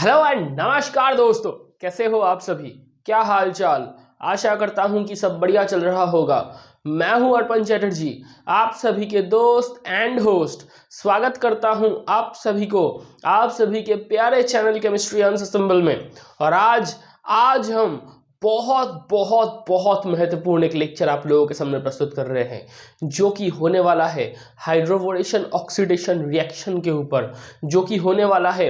Hello and नमस्कार दोस्तों, कैसे हो आप सभी। क्या हाल चाल। आशा करता हूं कि सब बढ़िया चल रहा होगा। मैं हूं अर्पण चैटर्जी, आप सभी के दोस्त एंड होस्ट। स्वागत करता हूं आप सभी को आप सभी के प्यारे चैनल केमिस्ट्री अनअसेंबल में। और आज हम बहुत बहुत बहुत महत्वपूर्ण एक लेक्चर आप लोगों के सामने प्रस्तुत कर रहे हैं, जो कि होने वाला है हाइड्रोबोरेशन ऑक्सीडेशन रिएक्शन के ऊपर, जो कि होने वाला है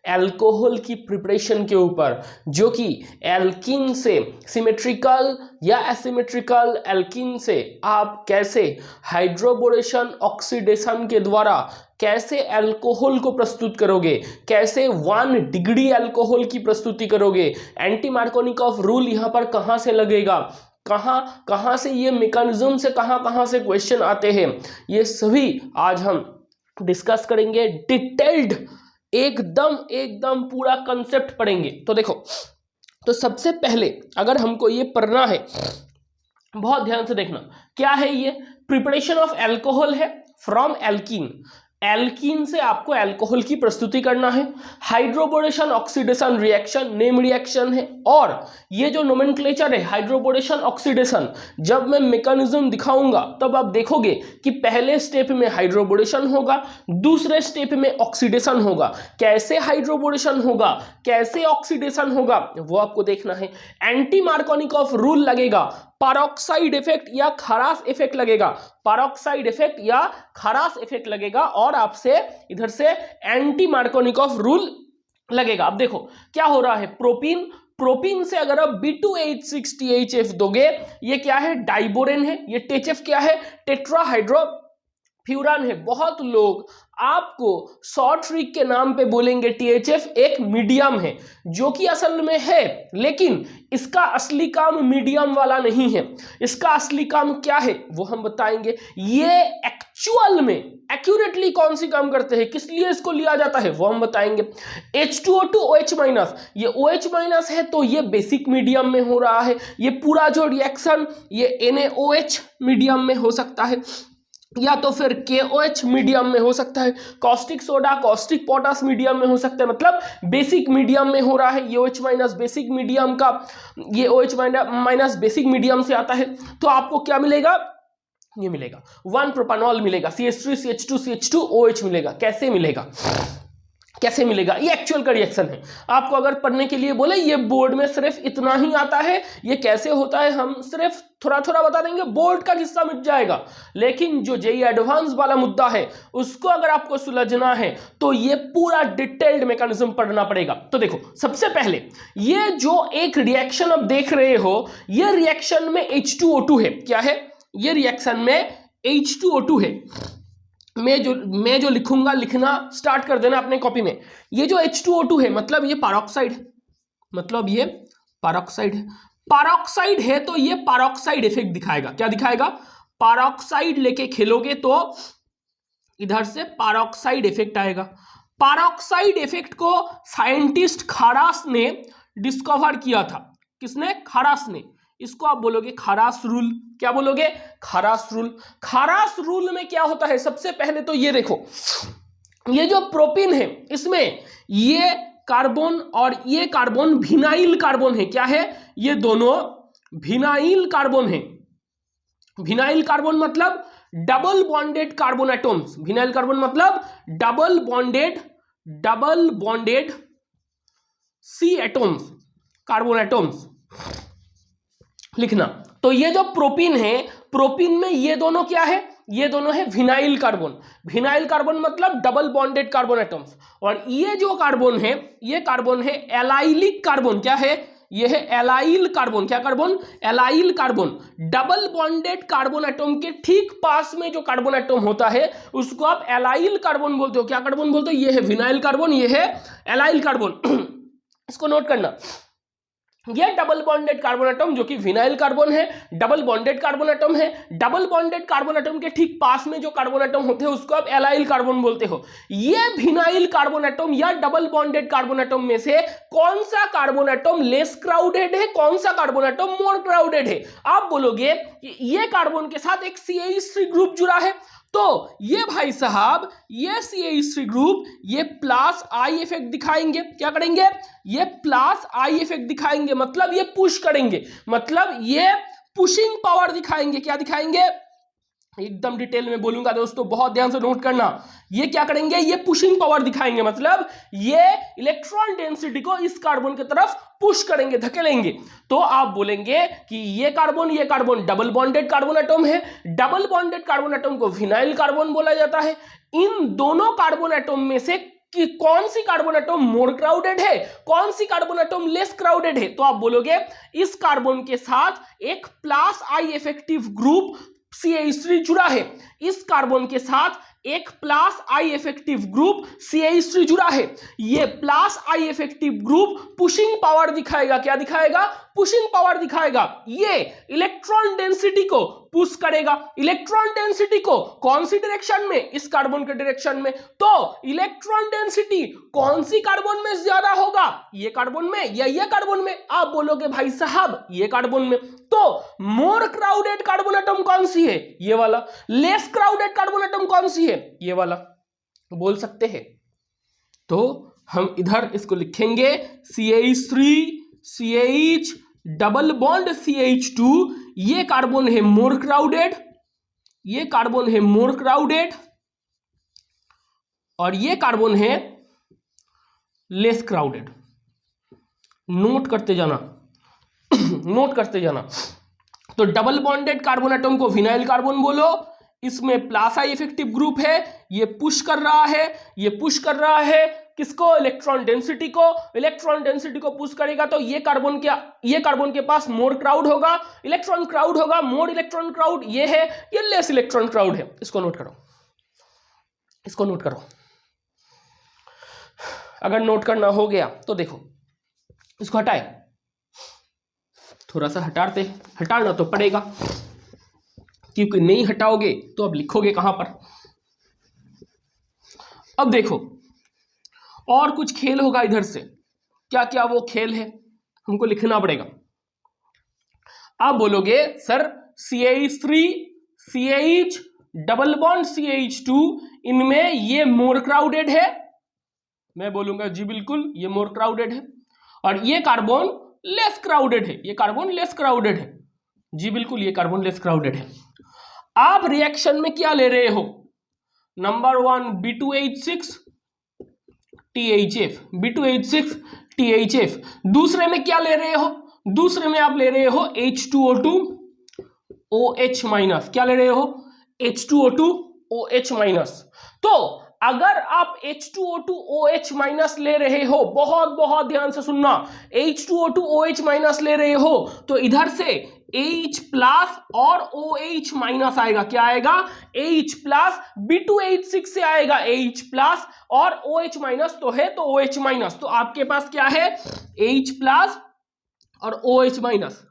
अल्कोहल की प्रिपरेशन के ऊपर, जो कि एल्कीन से सिमेट्रिकल या एसिमेट्रिकल एल्कीन से आप कैसे हाइड्रोबोरेशन ऑक्सीडेशन के द्वारा कैसे अल्कोहल को प्रस्तुत करोगे, कैसे 1 डिग्री अल्कोहल की प्रस्तुति करोगे, एंटी मार्कोनिकॉफ रूल यहाँ पर कहाँ से लगेगा, कहाँ कहाँ से ये मैकेनिज्म से कहाँ से क्वेश्चन आते हैं, ये सभी आज हम डिस्कस करेंगे। डिटेल्ड एकदम पूरा कंसेप्ट पढ़ेंगे। तो देखो, तो सबसे पहले अगर हमको ये पढ़ना है, बहुत ध्यान से देखना, क्या है ये प्रिपरेशन ऑफ अल्कोहल है फ्रॉम एल्कीन। एल्कीन से आपको अल्कोहल की प्रस्तुति करना है। Hydroboration oxidation reaction name reaction है, और ये जो नोमेनक्लेचर है हाइड्रोबोरेशन ऑक्सीडेशन, जब मैं मैकेनिज्म दिखाऊंगा तब आप देखोगे कि पहले स्टेप में हाइड्रोबोरेशन होगा, दूसरे स्टेप में ऑक्सीडेशन होगा। कैसे हाइड्रोबोरेशन होगा, कैसे ऑक्सीडेशन होगा, वो आपको देखना है। एंटी मार्कोनिकॉफ रूल लगेगा, पैरोक्साइड इफेक्ट या खरास इफेक्ट लगेगा, पैरोक्साइड इफेक्ट या खरास इफेक्ट लगेगा, और आपसे इधर से एंटी मार्कोनिकॉफ रूल लगेगा। अब देखो क्या हो रहा है, प्रोपीन से अगर आप B2H6THF दोगे, ये क्या है, डाइबोरेन है। ये THF क्या है, टेट्राहाइड्रोफ्यूरान है। बहुत लोग आपको शॉर्ट ट्रिक के नाम पे बोलेंगे THF एक मीडियम है, जो कि असल में है, लेकिन इसका असली काम मीडियम वाला नहीं है। इसका असली काम क्या है वो हम बताएंगे। ये एक्चुअल में एक्यूरेटली कौन सी काम करते हैं, किस लिए इसको लिया जाता है, वो हम बताएंगे। H2O2 OH-, ये OH- है, तो ये बेसिक मीडियम में हो रहा है। ये पूरा जो रिएक्शन ये NaOH मीडियम में हो सकता है, या तो फिर KOH मीडियम में हो सकता है, caustic soda caustic potash medium में हो सकता है। मतलब बेसिक मीडियम में हो रहा है। ये OH- बेसिक मीडियम का, ये OH- बेसिक मीडियम से आता है। तो आपको क्या मिलेगा, ये मिलेगा 1 प्रोपानॉल मिलेगा, CH3 CH2 CH2 OH मिलेगा। कैसे मिलेगा, कैसे मिलेगा, ये एक्चुअल का रिएक्शन है। आपको अगर पढ़ने के लिए बोले, ये बोर्ड में सिर्फ इतना ही आता है, ये कैसे होता है हम सिर्फ थोड़ा थोड़ा बता देंगे, बोर्ड का किस्सा मिट जाएगा। लेकिन जो जेईई एडवांस वाला मुद्दा है, उसको अगर आपको सुलझना है तो ये पूरा डिटेल्ड मैकेनिज्म पढ़ना पड़ेगा। तो देखो, सबसे पहले ये जो एक रिएक्शन अब देख रहे हो, ये रिएक्शन में H2O2 है। क्या है, ये रिएक्शन में H2O2 है। मैं जो लिखूंगा, लिखना स्टार्ट कर देना अपने कॉपी में। ये जो H2O2 है, मतलब ये पैरोक्साइड है, मतलब ये पैरोक्साइड है। पैरोक्साइड है तो ये पैरोक्साइड इफेक्ट दिखाएगा। क्या दिखाएगा, पैरोक्साइड लेके खेलोगे तो इधर से पैरोक्साइड इफेक्ट आएगा। पैरोक्साइड इफेक्ट को साइंटिस्ट खरास ने डिस्कवर किया था। किसने, खरास ने। इसको आप बोलोगे खरास रूल। क्या बोलोगे, खरास रूल। खरास रूल में क्या होता है, सबसे पहले तो ये देखो, ये जो प्रोपीन है, इसमें ये कार्बन और ये कार्बन विनाइल कार्बन है। क्या है, ये दोनों विनाइल कार्बन है। विनाइल कार्बन मतलब double bonded carbon atoms. Vinyl carbon मतलब double bonded C atoms, carbon atoms लिखना। तो ये जो प्रोपीन है, प्रोपीन में ये दोनों क्या है, ये दोनों है विनाइल कार्बन। विनाइल कार्बन मतलब डबल बॉन्डेड कार्बन एटम्स। और ये जो कार्बन है, ये कार्बन है एलाइलिक कार्बन। क्या है, ये है एलाइल कार्बन। क्या carbon, allyl carbon. Double bonded carbon atom के ठीक पास में जो कार्बन एटम होता है, उसको आप एलाइल कार्बन बोलते हो। क्या कार्बन बोलते हो, ये है विनाइल कार्बन, ये है एलाइल कार्बन। इसको नोट करना, यह डबल बॉन्डेड कार्बन एटम जो कि विनाइल कार्बन है, डबल बॉन्डेड कार्बन एटम है। डबल बॉन्डेड कार्बन एटम के ठीक पास में जो कार्बन एटम होते हैं, उसको आप एलाइल कार्बन बोलते हो। ये विनाइल कार्बन एटम या डबल बॉन्डेड कार्बन एटम में से कौन सा कार्बन एटम लेस क्राउडेड है, कौन सा कार्बन एटम मोर क्राउडेड है। आप बोलोगे कि ये कार्बन के साथ एक CH3 ग्रुप जुड़ा है, तो ये भाई साहब ये CH3 ग्रुप ये प्लस आई इफेक्ट दिखाएंगे, क्या करेंगे, ये प्लस आई इफेक्ट दिखाएंगे, मतलब ये पुश करेंगे, मतलब ये पुशिंग पावर दिखाएंगे। क्या दिखाएंगे, एकदम डिटेल में बोलूंगा दोस्तों, बहुत ध्यान से नोट करना। ये क्या करेंगे, ये पुशिंग पावर दिखाएंगे, मतलब ये इलेक्ट्रॉन डेंसिटी को इस कार्बन की तरफ पुश करेंगे, धकेलेंगे। तो आप बोलेंगे कि ये carbon double bonded carbon atom है। डबल बॉन्डेड कार्बन एटम को विनाइल कार्बन बोला जाता है। इन दोनों कार्बन एटम में से कि कौन सी कार्बन एटम मोर क्राउडेड है, कौन सी कार्बन एटम लेस क्राउडेड है, तो आप बोलोगे इस कार्बन के साथ एक प्लस आई इफेक्टिव ग्रुप CH3 जुड़ा है, इस कार्बन के साथ एक प्लस आई इफेक्टिव ग्रुप CH3 जुड़ा है। ये प्लस आई इफेक्टिव ग्रुप पुशिंग पावर दिखाएगा, क्या दिखाएगा, पुशिंग पावर दिखाएगा। ये इलेक्ट्रॉन डेंसिटी को पुश करेगा, इलेक्ट्रॉन डेंसिटी को कौन सी डायरेक्शन में, इस कार्बन के डायरेक्शन में। तो इलेक्ट्रॉन डेंसिटी कौन सी कार्बन में ज्यादा होगा, ये कार्बन में या ये कार्बन में, आप बोलोगे भाई साहब ये कार्बन में। तो मोर क्राउडेड कार्बन एटम कौन सी है, ये वाला। लेस क्राउडेड कार्बन एटम कौन सी है, ये वाला, बोल सकते हैं। तो हम इधर इसको लिखेंगे CH3 CH double bond CH2, ये कार्बन है मोर क्राउडेड, ये कार्बन है मोर क्राउडेड, और ये कार्बन है लेस क्राउडेड। नोट करते जाना नोट करते जाना। तो डबल बॉन्डेड कार्बन एटम को विनाइल कार्बन बोलो, इसमें प्लस आई इफेक्टिव ग्रुप है, ये पुश कर रहा है, ये पुश कर रहा है किसको, इलेक्ट्रॉन डेंसिटी को। इलेक्ट्रॉन डेंसिटी को पुश करेगा तो ये कार्बन के पास मोर क्राउड होगा, इलेक्ट्रॉन क्राउड होगा, मोर इलेक्ट्रॉन क्राउड ये है, ये लेस इलेक्ट्रॉन क्राउड है। इसको नोट करो, इसको नोट करो। अगर नोट करना हो गया तो देखो, इसको हटाए, थोड़ा सा हटाना तो पड़ेगा, क्योंकि नहीं हटाओगे तो अब लिखोगे कहां पर। अब देखो और कुछ खेल होगा इधर से, क्या क्या वो खेल है हमको लिखना पड़ेगा। आप बोलोगे sir CH3 CH double bond CH2 इनमें ये मोर क्राउडेड है, मैं बोलूंगा जी बिल्कुल ये मोर क्राउडेड है, और ये कार्बन लेस क्राउडेड है, ये कार्बन लेस क्राउडेड है, जी बिल्कुल ये कार्बन लेस क्राउडेड है। आप रिएक्शन में क्या ले रहे हो, number 1 B2H6 THF, B2H6 THF। दूसरे में क्या ले रहे हो, दूसरे में आप ले रहे हो H2O2 OH माइनस, क्या ले रहे हो, H2O2 OH माइनस। तो अगर आप H2O2 OH माइनस ले रहे हो, बहुत बहुत ध्यान से सुनना, H2O2 OH माइनस ले रहे हो तो इधर से H प्लस और OH माइनस आएगा, क्या आएगा, H प्लस, B2H6 से आएगा H प्लस और OH माइनस तो है तो OH माइनस, तो आपके पास क्या है H प्लस और OH माइनस।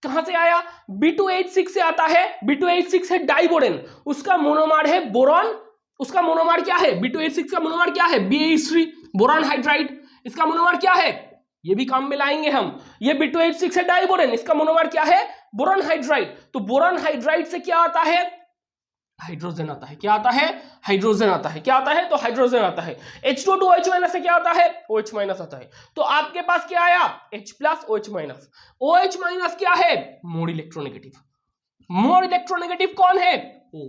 कहां से आया, B2H6 से आता है, B2H6 है डाइबोरेन, उसका मोनोमर है बोरॉन, उसका मोनोमर क्या है, B2H6 का मोनोमर क्या है, BH3 बोरॉन हाइड्राइड, इसका मोनोमर क्या है, ये भी काम में लाएंगे हम। ये B2H6 है डाइबोरेन, इसका मोनोमर क्या है, बोरॉन हाइड्राइड। तो बोरॉन हाइड्राइड से क्या आता है, हाइड्रोजन आता है, क्या आता है, हाइड्रोजन आता है, क्या आता है, तो हाइड्रोजन आता है। H2O2 OH माइनस से क्या आता है, OH माइनस आता है। तो आपके पास क्या आया, H plus OH minus. OH minus क्या है, मोर इलेक्ट्रोनेगेटिव, मोर इलेक्ट्रोनेगेटिव कौन है, O।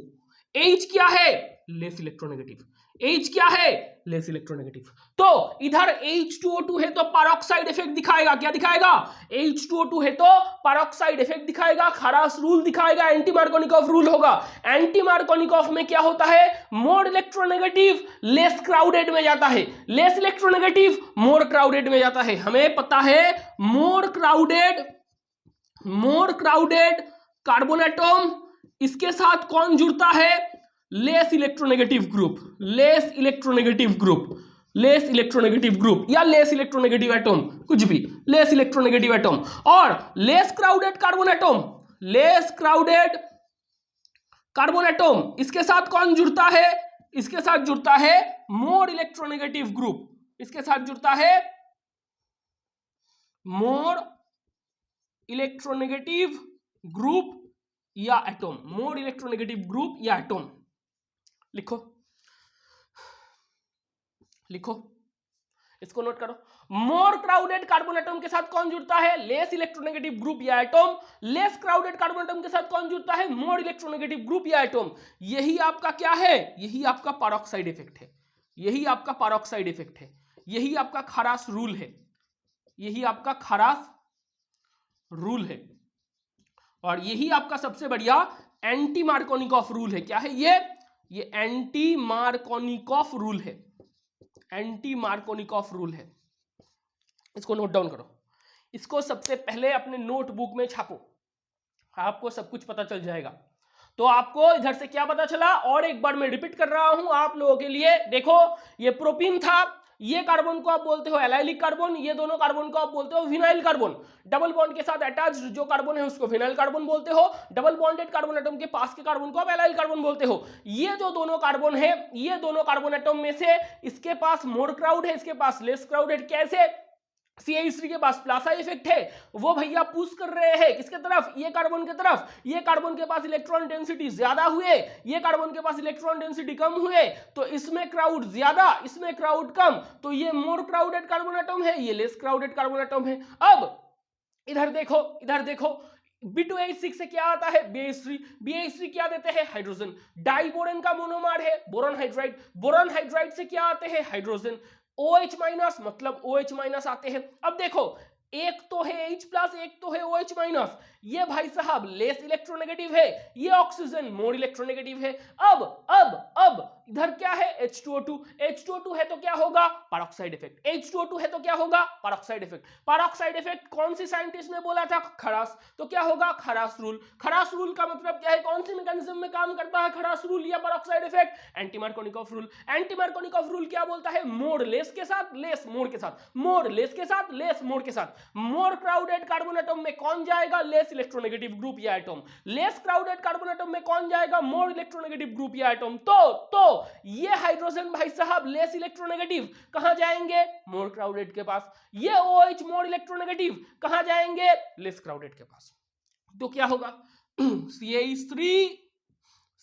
H क्या है, लेस इलेक्ट्रोनेगेटिव, H क्या है, लेस इलेक्ट्रोनेगेटिव। तो इधर H2O2 है तो पैरोक्साइड इफेक्ट दिखाएगा, क्या दिखाएगा, H2O2 है तो पैरोक्साइड इफेक्ट दिखाएगा, खरास रूल दिखाएगा, एंटी मार्कोनिकॉफ रूल होगा। एंटी मार्कोनिकॉफ में क्या होता है, मोर इलेक्ट्रोनेगेटिव लेस क्राउडेड में जाता है, लेस इलेक्ट्रोनेगेटिव मोर क्राउडेड में जाता है। हमें पता है मोर क्राउडेड कार्बन एटम, इसके साथ कौन जुड़ता है, less electronegative group, less electronegative group, less electronegative group या लेस इलेक्ट्रोनेगेटिव एटम, कुछ भी, लेस इलेक्ट्रोनेगेटिव एटम। और less crowded carbon atom, less crowded carbon atom, इसके साथ कौन जुड़ता है, इसके साथ जुड़ता है मोर इलेक्ट्रोनेगेटिव ग्रुप, इसके साथ जुड़ता है मोर इलेक्ट्रोनेगेटिव ग्रुप या एटम, मोर इलेक्ट्रोनेगेटिव ग्रुप या एटम। लिखो लिखो, इसको नोट करो। मोर क्राउडेड कार्बन एटम के साथ कौन जुड़ता है? लेस इलेक्ट्रोनेगेटिव ग्रुप या atom. Less crowded carbon atom के साथ कौन जुड़ता है? मोर इलेक्ट्रोनेगेटिव ग्रुप या एटम। यही आपका क्या है? यही आपका पैरोक्साइड इफेक्ट है, यही आपका पैरोक्साइड इफेक्ट है, यही आपका खरास रूल है, यही आपका खरास रूल है, और यही आपका सबसे बढ़िया एंटी मार्कोनिकॉफ रूल है। क्या है ये एंटी मार्कोनिकॉफ रूल है, एंटी मार्कोनिकॉफ रूल है। इसको नोट डाउन करो, इसको सबसे पहले अपने नोटबुक में छापो, आपको सब कुछ पता चल जाएगा। तो आपको इधर से क्या पता चला, और एक बार मैं रिपीट कर रहा हूं आप लोगों के लिए। देखो, ये प्रोपीन था, ये कार्बन को आप बोलते हो एलाइलिक कार्बन, ये दोनों कार्बन को आप बोलते हो विनाइल कार्बन। डबल बॉन्ड के साथ अटैच्ड जो कार्बन है उसको विनाइल कार्बन बोलते हो, डबल बॉन्डेड कार्बन एटम के पास के कार्बन को आप एलाइल कार्बन बोलते हो। ये जो दोनों कार्बन है, ये दोनों कार्बन एटम में से इसके पास मोर क्राउड है, इसके पास लेस क्राउडेड। कैसे? CH3 के पास प्लासा इफेक्ट है, वो भैया पुश कर रहे हैं किसके तरफ? ये कार्बन के तरफ। ये कार्बन के पास इलेक्ट्रॉन डेंसिटी ज्यादा हुए, ये कार्बन के पास इलेक्ट्रॉन डेंसिटी कम हुए, तो इसमें क्राउड ज्यादा, इसमें क्राउड कम, तो ये मोर क्राउडेड कार्बन एटम है, ये लेस क्राउडेड कार्बन एटम है। अब इधर देखो, इधर देखो, B2H6 से क्या आता है? BH3। BH3 क्या देते हैं? हाइड्रोजन। डाइबोरेन का मोनोमर है बोरॉन हाइड्राइड, बोरॉन हाइड्राइड से क्या आते हैं? हाइड्रोजन। OH माइनस मतलब OH माइनस आते हैं। अब देखो, एक तो है H प्लस, एक तो है OH माइनस। ये भाई साहब लेस इलेक्ट्रोनेगेटिव है, ये ऑक्सीजन मोर इलेक्ट्रोनेगेटिव है। अब इधर क्या है? H2O2। H2O2 है तो क्या होगा? Peroxide effect. H2O2 है तो क्या होगा? Peroxide effect. पैरोक्साइड इफेक्ट कौन सी साइंटिस्ट ने बोला था? खरास। तो क्या होगा? खरास रूल। खरास रूल का मतलब क्या है? कौन सी मैकेनिज्म में काम करता है खरास रूल या peroxide effect? Anti Markovnikov rule. Anti Markovnikov rule क्या बोलता है? मोर लेस के साथ, लेस मोर के साथ, मोर लेस के साथ, लेस मोर के साथ। मोर क्राउडेड कार्बन एटम में कौन जाएगा? लेस इलेक्ट्रोनेगेटिव ग्रुप या atom. Less crowded carbon atom में कौन जाएगा? मोर इलेक्ट्रोनेगेटिव ग्रुप या एटम। तो ये हाइड्रोजन भाई साहब लेस इलेक्ट्रोनेगेटिव, कहां जाएंगे? मोर क्राउडेड के पास। ये OH मोर इलेक्ट्रोनेगेटिव, कहां जाएंगे? लेस क्राउडेड के पास। तो क्या होगा? CH3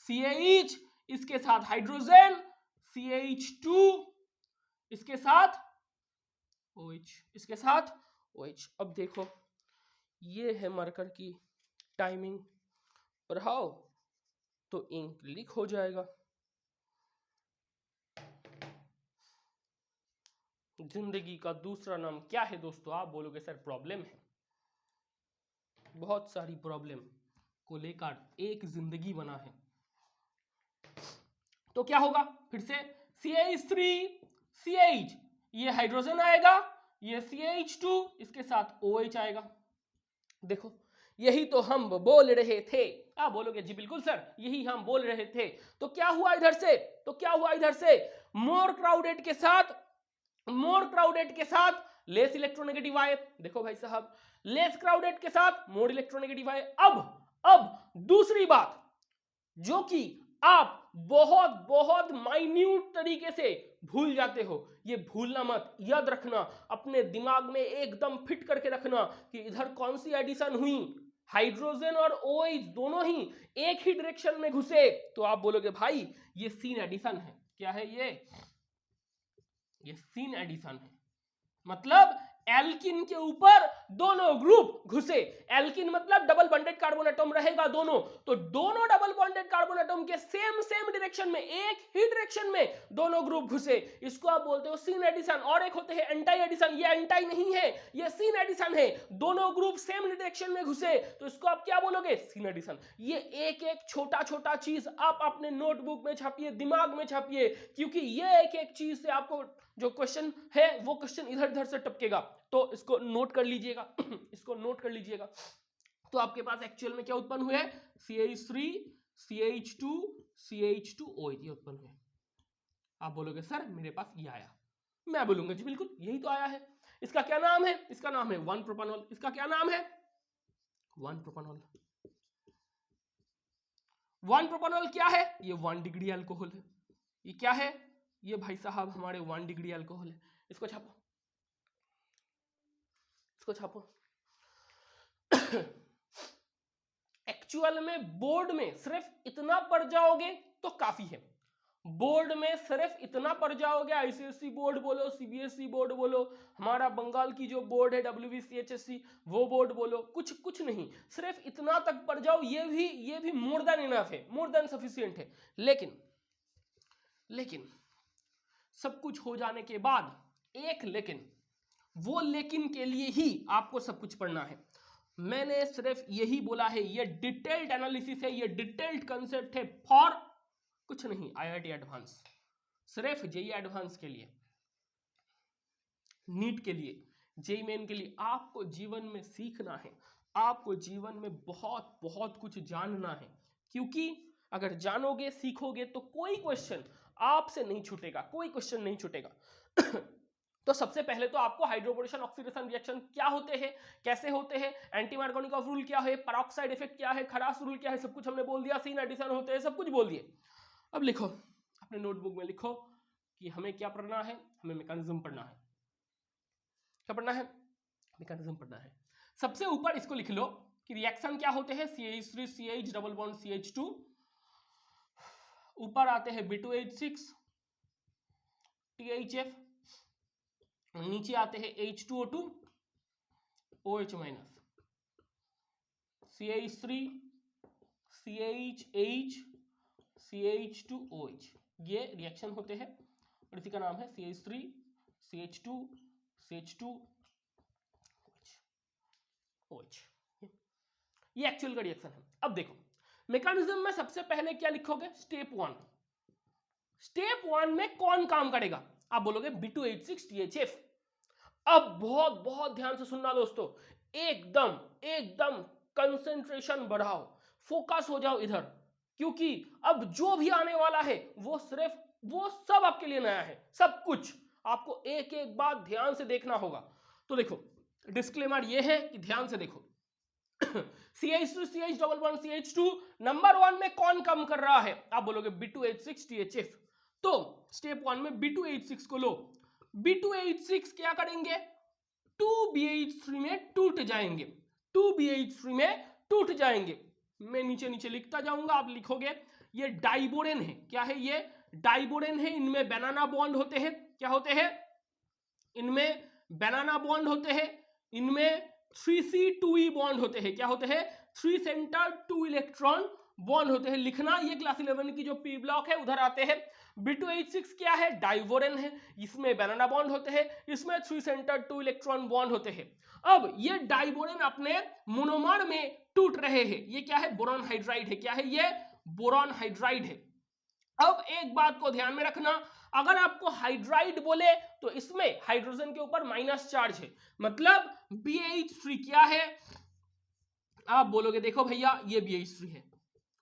CH, इसके साथ हाइड्रोजन, CH2 इसके साथ OH, इसके साथ OH। अब देखो, ये है मार्कर की टाइमिंग, पढ़ाओ तो इंक लीक हो जाएगा। जिंदगी का दूसरा नाम क्या है दोस्तों? आप बोलोगे सर प्रॉब्लम है। बहुत सारी प्रॉब्लम को लेकर एक जिंदगी बना है। तो क्या होगा? फिर से CH3 CH, ये हाइड्रोजन आएगा, ये CH2 इसके साथ OH आएगा। देखो, यही तो हम बोल रहे थे। आप बोलोगे जी बिल्कुल सर, यही हम बोल रहे थे। तो क्या हुआ इधर से? तो क्या हुआ इधर से? मोर क्राउडेड के साथ, मोर क्राउडेड के साथ लेस इलेक्ट्रोनेगेटिव आए। देखो भाई साहब, लेस क्राउडेड के साथ मोर इलेक्ट्रोनेगेटिव आए। अब दूसरी बात जो कि आप बहुत बहुत माइन्यूट तरीके से भूल जाते हो, ये भूलना मत, याद रखना, अपने दिमाग में एकदम फिट करके रखना कि इधर कौन सी एडिशन हुई। हाइड्रोजन और OH दोनों ही एक ही डायरेक्शन में घुसे, तो आप बोलोगे भाई ये सीन एडिशन है। क्या है ये सीन एडिशन है। मतलब एल्किन के ऊपर दोनों ग्रुप घुसे। एल्किन मतलब डबल बॉन्डेड कार्बन एटम रहेगा दोनों, तो दोनों डबल बॉन्डेड कार्बन एटम के सेम डायरेक्शन में, एक ही डायरेक्शन में दोनों ग्रुप घुसे। इसको आप बोलते हो सीन एडिशन। और एक होते हैं एंटाई एडिशन। ये एंटाई नहीं है, ये सीन एडिशन है। दोनों ग्रुप सेम डायरेक्शन में घुसे, तो इसको आप क्या बोलोगे? Syn addition. ये एक एक छोटा छोटा चीज आप अपने नोटबुक में छापिए, दिमाग में छापिए, क्योंकि ये एक एक चीज से आपको जो क्वेश्चन है वो क्वेश्चन इधर उधर से टपकेगा। तो इसको नोट कर लीजिएगा, इसको नोट कर लीजिएगा। तो आपके पास एक्चुअल में क्या उत्पन्न हुए? CH3 CH2 CH2OH ये उत्पन्न हुए। आप बोलोगे सर मेरे पास ये आया। मैं बोलूंगा जी बिल्कुल यही तो आया है। इसका क्या नाम है? इसका नाम है 1 प्रोपानॉल। इसका क्या नाम है? 1 प्रोपानॉल। 1 प्रोपानॉल क्या है? ये 1 डिग्री अल्कोहल है। ये क्या है? ये भाई साहब हमारे 1 डिग्री अल्कोहल है। इसको छापो, इसको छापो। एक्चुअल में बोर्ड में सिर्फ इतना पढ़ जाओगे तो काफी है। बोर्ड में सिर्फ इतना पढ़ जाओगे, आईसीएसई बोर्ड बोलो, सीबीएसई बोर्ड बोलो, हमारा बंगाल की जो बोर्ड है WBCHSC वो बोर्ड बोलो, कुछ नहीं, सिर्फ इतना तक पढ़ जाओ, ये भी मोर देन इनफ है, मोर देन सफिशिएंट है। लेकिन सब कुछ हो जाने के बाद एक लेकिन, वो लेकिन के लिए ही आपको सब कुछ पढ़ना है। मैंने सिर्फ यही बोला है, ये डिटेल्ड एनालिसिस है, ये डिटेल्ड कंसेप्ट है फॉर कुछ नहीं IIT एडवांस, सिर्फ जेईई एडवांस के लिए, नीट के लिए, जेईई मेन के लिए। आपको जीवन में सीखना है, आपको जीवन में बहुत बहुत कुछ जानना है, क्योंकि अगर जानोगे सीखोगे तो कोई क्वेश्चन आपसे नहीं छूटेगा, कोई क्वेश्चन नहीं छूटेगा। तो सबसे पहले तो आपको हाइड्रोबोरेशन ऑक्सीडेशन रिएक्शन क्या होते हैं, कैसे होते हैं, एंटी मार्कोनिकॉफ रूल क्या है, पेरोक्साइड इफेक्ट क्या है, खरास रूल क्या है, सब कुछ हमने बोल दिया, सीन एडिशन होते हैं, सब कुछ बोल दिए। अब लिखो अपने नोटबुक में, लिखो कि हमें क्या पढ़ना है, हमें मैकेनिज्म पढ़ना है। क्या पढ़ना है? मैकेनिज्म पढ़ना है। सबसे ऊपर इसको लिख लो कि रिएक्शन क्या होते हैं, CH3 CH double bond CH2, ऊपर आते हैं B2H6 THF, नीचे आते हैं H2O2 OH minus, CH3 CHH CH2OH, ये रिएक्शन होते हैं और इसी का नाम है CH3 CH2 CH2 OH। ये एक्चुअल का रिएक्शन है। अब देखो मैकेनिज्म में सबसे पहले क्या लिखोगे, स्टेप 1। स्टेप 1 में कौन काम करेगा, आप बोलोगे B2H6 THF। अब बहुत बहुत ध्यान से सुनना दोस्तों, एकदम कंसंट्रेशन बढ़ाओ, फोकस हो जाओ इधर, क्योंकि अब जो भी आने वाला है वो सब आपके लिए नया है, सब कुछ आपको एक एक बात ध्यान से देखना होगा। तो देखो डिस्क्लेमर ये है कि ध्यान से देखो, CH2 CH double bond CH2 number 1 में कौन काम कर रहा है, आप बोलोगे B2H6 THF। तो स्टेप 1 में B2H6 को लो, B2H6 क्या करेंगे, 2BH3 में टूट जाएंगे, 2BH3 में टूट जाएंगे। मैं नीचे नीचे लिखता जाऊंगा, आप लिखोगे ये डाइबोरेन है। क्या है ये? डाइबोरेन है। इनमें बनाना बॉन्ड होते हैं। क्या होते हैं? इनमें बनाना बॉन्ड होते हैं। इनमें 3C2E बॉन्ड होते हैं। क्या होते हैं? 3 सेंटर 2 इलेक्ट्रॉन बॉन्ड होते हैं। लिखना, ये क्लास 11 की जो पी ब्लॉक है उधर आते हैं। B2H6 क्या है? डाइबोरेन है। इसमें बनाना बॉन्ड होते हैं, इसमें 3 सेंटर 2 इलेक्ट्रॉन बॉन्ड होते हैं। अब ये डाइबोरेन अपने मोनोमर में टूट रहे हैं। ये क्या है? बोरॉन हाइड्राइड है। क्या है ये? बोरॉन हाइड्राइड है। अब एक बात को ध्यान में रखना, अगर आपको हाइड्राइड बोले तो इसमें हाइड्रोजन के ऊपर माइनस चार्ज है, मतलब BH3 क्या है? आप बोलोगे देखो भैया ये BH3 है।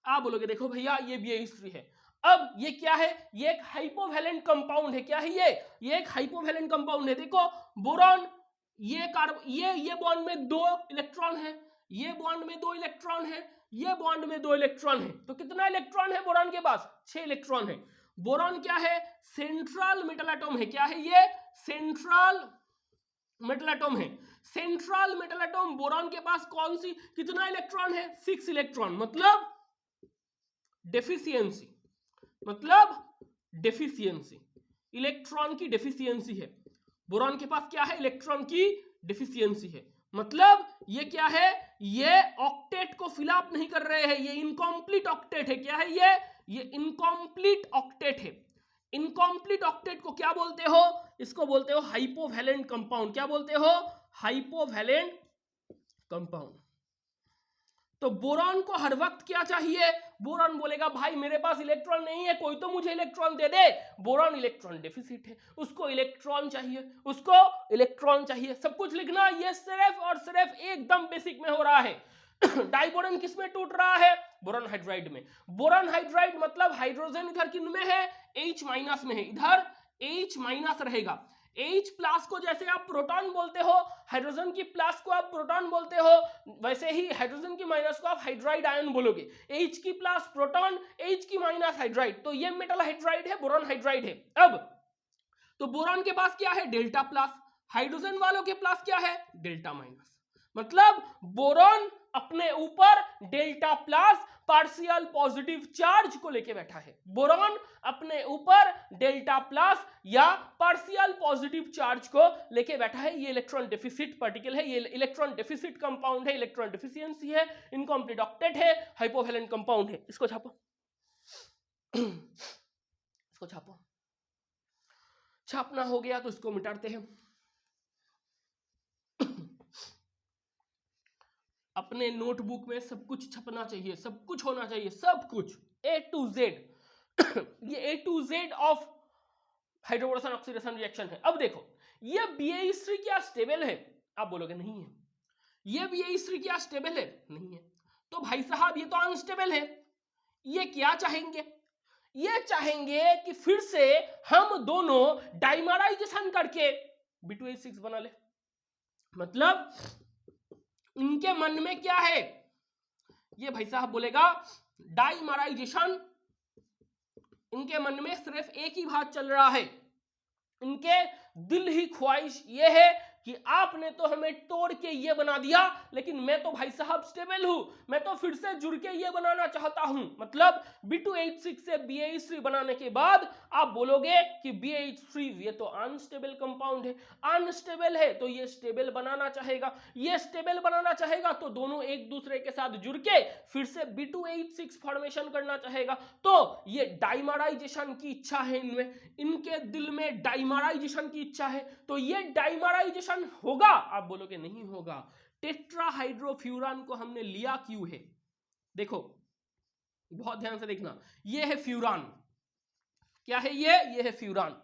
आप बोलोगे देखो भैया ये BH3 है। अब ये क्या है? ये एक हाइपोवैलेंट कंपाउंड है। क्या है ये? ये एक हाइपोवैलेंट कंपाउंड है। देखो बोरॉन, ये बॉन्ड में 2 इलेक्ट्रॉन है, ये बॉन्ड में 2 इलेक्ट्रॉन है, ये बॉन्ड में 2 इलेक्ट्रॉन है। तो कितना इलेक्ट्रॉन है बोरॉन के पास? 6 इलेक्ट्रॉन है। बोरॉन क्या है? सेंट्रल मेटल एटम है। क्या है ये? सेंट्रल मेटल एटम है। सेंट्रल मेटल एटम बोरॉन के पास कौन सी, कितना इलेक्ट्रॉन है? 6 इलेक्ट्रॉन, मतलब डेफिशिएंसी, इलेक्ट्रॉन की डेफिशिएंसी है। बोरॉन के पास क्या है? इलेक्ट्रॉन की डेफिशिएंसी है। मतलब ये क्या है? ये ऑक्टेट को फिल अप नहीं कर रहे हैं, ये इनकम्प्लीट ऑक्टेट है। क्या है ये इनकम्प्लीट ऑक्टेट है। इनकम्प्लीट ऑक्टेट को क्या बोलते हो? इसको बोलते हो हाइपोवैलेंट कंपाउंड। क्या बोलते हो? हाइपोवैलेंट कंपाउंड। तो बोरॉन को हर वक्त क्या चाहिए? बोरॉन बोलेगा भाई मेरे पास इलेक्ट्रॉन नहीं है, कोई तो मुझे इलेक्ट्रॉन दे दे। बोरॉन इलेक्ट्रॉन डेफिसिट है, उसको इलेक्ट्रॉन चाहिए, सब कुछ लिखना। ये सिर्फ और सिर्फ एकदम बेसिक में हो रहा है। डाइबोरेन किस में टूट रहा है? बोरॉन हाइड्राइड में। बोरॉन हाइड्राइड मतलब हाइड्रोजन इधर किन में है? H माइनस में है। इधर H माइनस रहेगा। H प्लस को जैसे आप प्रोटॉन बोलते हो, हाइड्रोजन की प्लस को आप प्रोटॉन बोलते हो, वैसे ही हाइड्रोजन की माइनस को आप हाइड्राइड आयन बोलोगे। H की प्लस प्रोटॉन, H की माइनस हाइड्राइड। तो ये मेटल हाइड्राइड है, बोरॉन हाइड्राइड है। अब तो बोरॉन के पास क्या है? Delta plus. हाइड्रोजन वालों के प्लस क्या है? Delta minus. मतलब बोरॉन अपने ऊपर delta plus partial positive charge को लेके बैठा है। बोरॉन अपने ऊपर डेल्टा प्लस या पार्शियल पॉजिटिव चार्ज को लेके बैठा है। ये इलेक्ट्रॉन डेफिसिट पार्टिकल है, ये इलेक्ट्रॉन डेफिसिट कंपाउंड है, इलेक्ट्रॉन डेफिशिएंसी है, इनकम्प्लीट ऑक्टेट है, हाइपोवैलेंट कंपाउंड है। इसको छापो, इसको छापो। छापना हो गया तो इसको मिटाते हैं। अपने नोटबुक में सब कुछ छपना चाहिए, सब कुछ होना चाहिए, सब कुछ A to Z। ये A to Z of hydrogen oxidation reaction है। अब देखो ये BH3 क्या स्टेबल है? आप बोलोगे नहीं है। ये BH3 क्या स्टेबल है? नहीं है। तो भाई साहब ये तो अनस्टेबल है। ये क्या चाहेंगे? ये चाहेंगे कि फिर से हम दोनों डाइमराइजेशन करके B2H6 बना ले। मतलब इनके मन में क्या है? ये भाई साहब बोलेगा डाइमराइजेशन। इनके मन में सिर्फ एक ही बात चल रहा है, इनके दिल ही ख्वाहिश ये है कि आपने तो हमें तोड़ के ये बना दिया, लेकिन मैं तो भाई साहब स्टेबल हूं, मैं तो फिर से जुड़ के ये बनाना चाहता हूं। मतलब B2H6 से BH3 बनाने के बाद आप बोलोगे कि BH3 ये तो अनस्टेबल कंपाउंड है, अनस्टेबल है तो ये स्टेबल बनाना चाहेगा, ये स्टेबल बनाना चाहेगा तो दोनों एक दूसरे के साथ जुड़ के फिर से B2H6 फॉर्मेशन करना चाहेगा। तो ये डाइमराइजेशन की इच्छा है इनमें, इनके दिल में डाइमराइजेशन की इच्छा है। तो ये डाइमराइजेशन होगा? आप बोलोगे नहीं होगा। टेट्राहाइड्रोफ्यूरान को हमने लिया क्यों है? देखो बहुत ध्यान से देखना, ये है फ्यूरान। क्या है ये है फ्यूरान।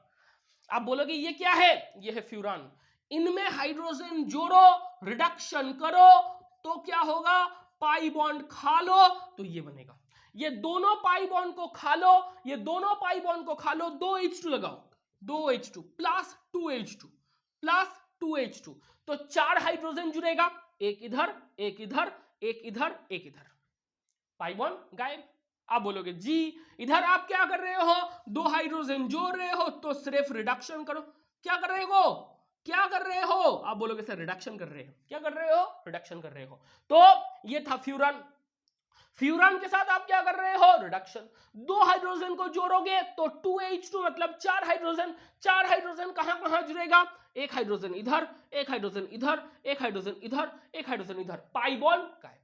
आप बोलोगे ये क्या है? ये है फ्यूरान। इनमें हाइड्रोजन जोड़ो, रिडक्शन करो तो क्या होगा? पाई बॉन्ड खा लो तो ये बनेगा। ये दोनों पाई बॉन्ड को खा लो, ये दोनों पाई बॉन्ड को खा लो, 2H2 लगाओ, 2H2 plus 2H2 plus 2H2 तो 4 हाइड्रोजन जुड़ेगा, एक इधर एक इधर एक इधर एक इधर, पाई बॉन्ड गायब। आप बोलोगे जी इधर आप क्या कर रहे हो? 2 हाइड्रोजन जोड़ रहे हो तो सिर्फ रिडक्शन करो। क्या कर रहे हो? क्या कर रहे हो? आप बोलोगे सर रिडक्शन कर रहे हो। क्या कर रहे हो? रिडक्शन कर रहे हो। तो ये था फ्यूरान। फ्यूरान के साथ आप क्या कर रहे हो? रिडक्शन। 2 हाइड्रोजन को जोड़ोगे तो 2H2 मतलब 4 हाइड्रोजन। 4 हाइड्रोजन कहां कहां जुड़ेगा? एक हाइड्रोजन इधर, एक हाइड्रोजन इधर, एक हाइड्रोजन इधर, एक हाइड्रोजन इधर, पाई बॉन्ड गायब।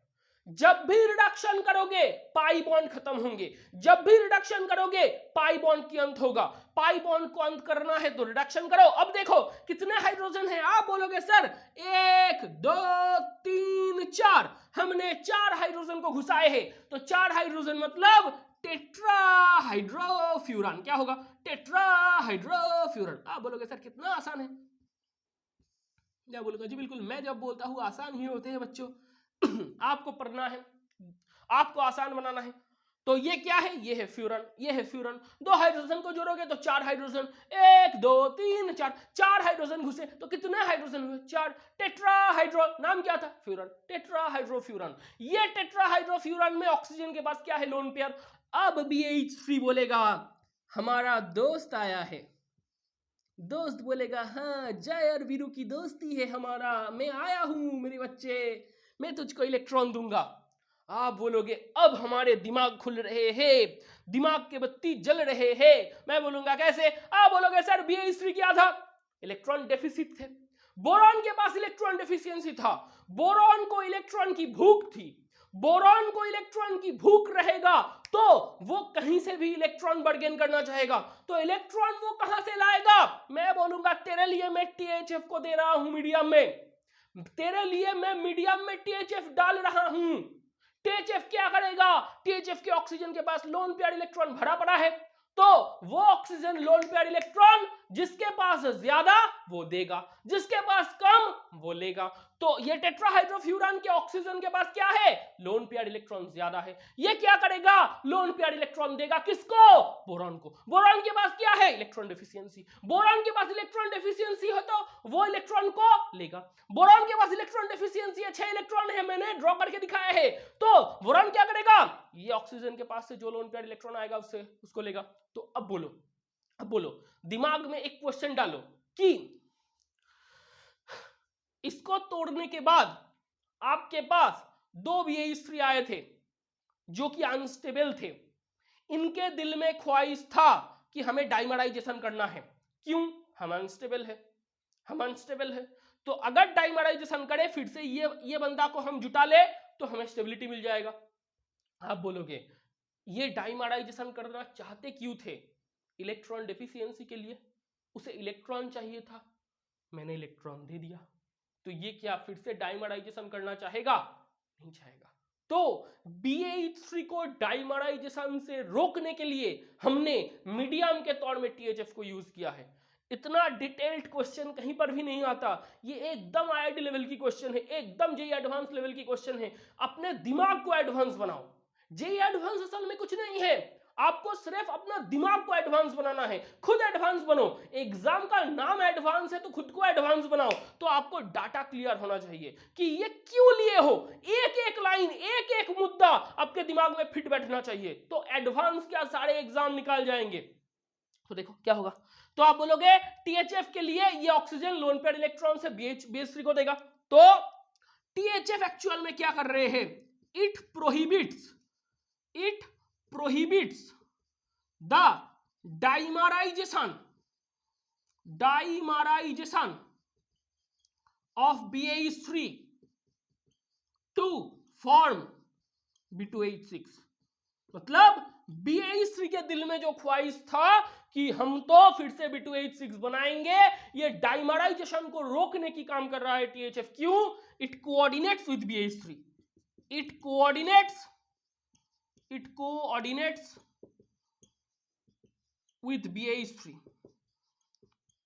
जब भी रिडक्शन करोगे पाई बॉन्ड खत्म होंगे, जब भी रिडक्शन करोगे पाई बॉन्ड की अंत होगा। पाई बॉन्ड को अंत करना है तो रिडक्शन करो। अब देखो कितने हाइड्रोजन हैं? आप बोलोगे सर 1 2 3 4, हमने 4 हाइड्रोजन को घुसाए हैं तो 4 हाइड्रोजन मतलब टेट्राहाइड्रोफ्यूरान। क्या होगा? टेट्राहाइड्रोफ्यूरान। आप बोलोगे सर कितना आसान है। क्या बोलोगे? जी बिल्कुल, मैं जब बोलता हूं आसान ही होते हैं बच्चों। आपको पढ़ना है, आपको आसान बनाना है। तो ये क्या है? ये है फ्यूरन, ये है फ्यूरन। 2 हाइड्रोजन को जोड़ोगे तो 4 हाइड्रोजन, 1 2 3 4, 4 हाइड्रोजन घुसे तो कितने हाइड्रोजन हुए? 4। टेट्राहाइड्रो, नाम क्या था? फ्यूरन, टेट्राहाइड्रोफ्यूरन। ये टेट्राहाइड्रोफ्यूरन में ऑक्सीजन के पास क्या है? Lone pair. अब BH3 बोलेगा हमारा दोस्त आया है। दोस्त बोलेगा हाँ जय और वीरू की दोस्ती है हमारा, मैं आया हूं मेरे बच्चे, मैं तुझको इलेक्ट्रॉन दूंगा। आप बोलोगे अब हमारे दिमाग खुल रहे हैं, दिमाग के बत्ती जल रहे हैं। मैं बोलूंगा कैसे? आप बोलोगे सर BH3 क्या था? इलेक्ट्रॉन डेफिसिट थे। बोरॉन के पास इलेक्ट्रॉन डेफिशिएंसी था, बोरॉन को इलेक्ट्रॉन की भूख थी। बोरॉन को इलेक्ट्रॉन की भूख रहेगा तो वो कहीं से भी इलेक्ट्रॉन बर्गेन करना चाहेगा। तो इलेक्ट्रॉन वो कहां से लाएगा? मैं बोलूंगा तेरे लिए मैं THF को दे रहा हूं मीडियम में, तेरे लिए मैं मीडियम में THF डाल रहा हूं। THF क्या करेगा? THF के ऑक्सीजन के पास लोन पेयर इलेक्ट्रॉन भरा पड़ा है, तो वो ऑक्सीजन लोन पेयर इलेक्ट्रॉन जिसके पास ज्यादा वो देगा, जिसके पास कम वो लेगा। तो ये टेट्राहाइड्रोफ्यूरान के ऑक्सीजन के पास क्या है? लोन पेयर इलेक्ट्रॉन ज्यादा है। ये क्या करेगा? लोन पेयर इलेक्ट्रॉन देगा। किसको? बोरॉन को। बोरॉन के पास क्या है? Electron deficiency. बोरॉन के पास इलेक्ट्रॉन डेफिशिएंसी हो तो वो इलेक्ट्रॉन को लेगा। बोरॉन के पास इलेक्ट्रॉन डेफिशिएंसी है, 6 इलेक्ट्रॉन है, मैंने ड्रॉ करके दिखाया है। तो बोरॉन क्या करेगा? ये ऑक्सीजन के पास से जो लोन पेयर इलेक्ट्रॉन आएगा उससे उसको लेगा। तो अब बोलो, अब बोलो, दिमाग में एक क्वेश्चन डालो कि इसको तोड़ने के बाद आपके पास 2 BH3 आए थे जो कि अनस्टेबल थे। इनके दिल में ख्वाहिश था कि हमें डाइमराइजेशन करना है। क्यों? हम अनस्टेबल है, हम अनस्टेबल है। तो अगर डाइमराइजेशन करें फिर से ये बंदा को हम जुटा ले तो हमें स्टेबिलिटी मिल जाएगा। आप बोलोगे ये डाइमराइजेशन करना चाहते क्यों थे? इलेक्ट्रॉन डेफिशिएंसी के लिए, उसे इलेक्ट्रॉन चाहिए था, मैंने इलेक्ट्रॉन दे दिया। तो ये क्या फिर से डाइमराइजेशन करना चाहेगा? नहीं चाहेगा। तो BH3 को डाइमराइजेशन से रोकने के लिए हमने मीडियम के तौर में THF को यूज किया है। इतना डिटेल्ड क्वेश्चन कहीं पर भी नहीं आता। ये एकदम IIT लेवल की क्वेश्चन है, एकदम जेईई एडवांस लेवल की क्वेश्चन है। अपने दिमाग को एडवांस बनाओ। जेईई एडवांस असल में कुछ नहीं है, आपको सिर्फ अपना दिमाग को एडवांस बनाना है। खुद एडवांस बनो। एग्जाम का नाम एडवांस है तो खुद को एडवांस बनाओ। तो आपको डाटा क्लियर होना चाहिए कि ये क्यों लिए हो। एक एक लाइन, एक एक मुद्दा आपके दिमाग में फिट बैठना चाहिए, तो एडवांस क्या सारे एग्जाम निकाल जाएंगे। तो देखो क्या होगा। तो आप बोलोगे THF के लिए ये ऑक्सीजन लोन पेयर इलेक्ट्रॉन से BH3 को देगा। तो THF एक्चुअल में क्या कर रहे हैं? It prohibits the dimerization of BH3 to form B2H6। मतलब BH3 के दिल में जो ख्वाहिश था कि हम तो फिर से B2H6 बनाएंगे, ये डाइमराइजेशन को रोकने की काम कर रहा है THF। क्यों? It coordinates with BH3, it coordinates with BH3।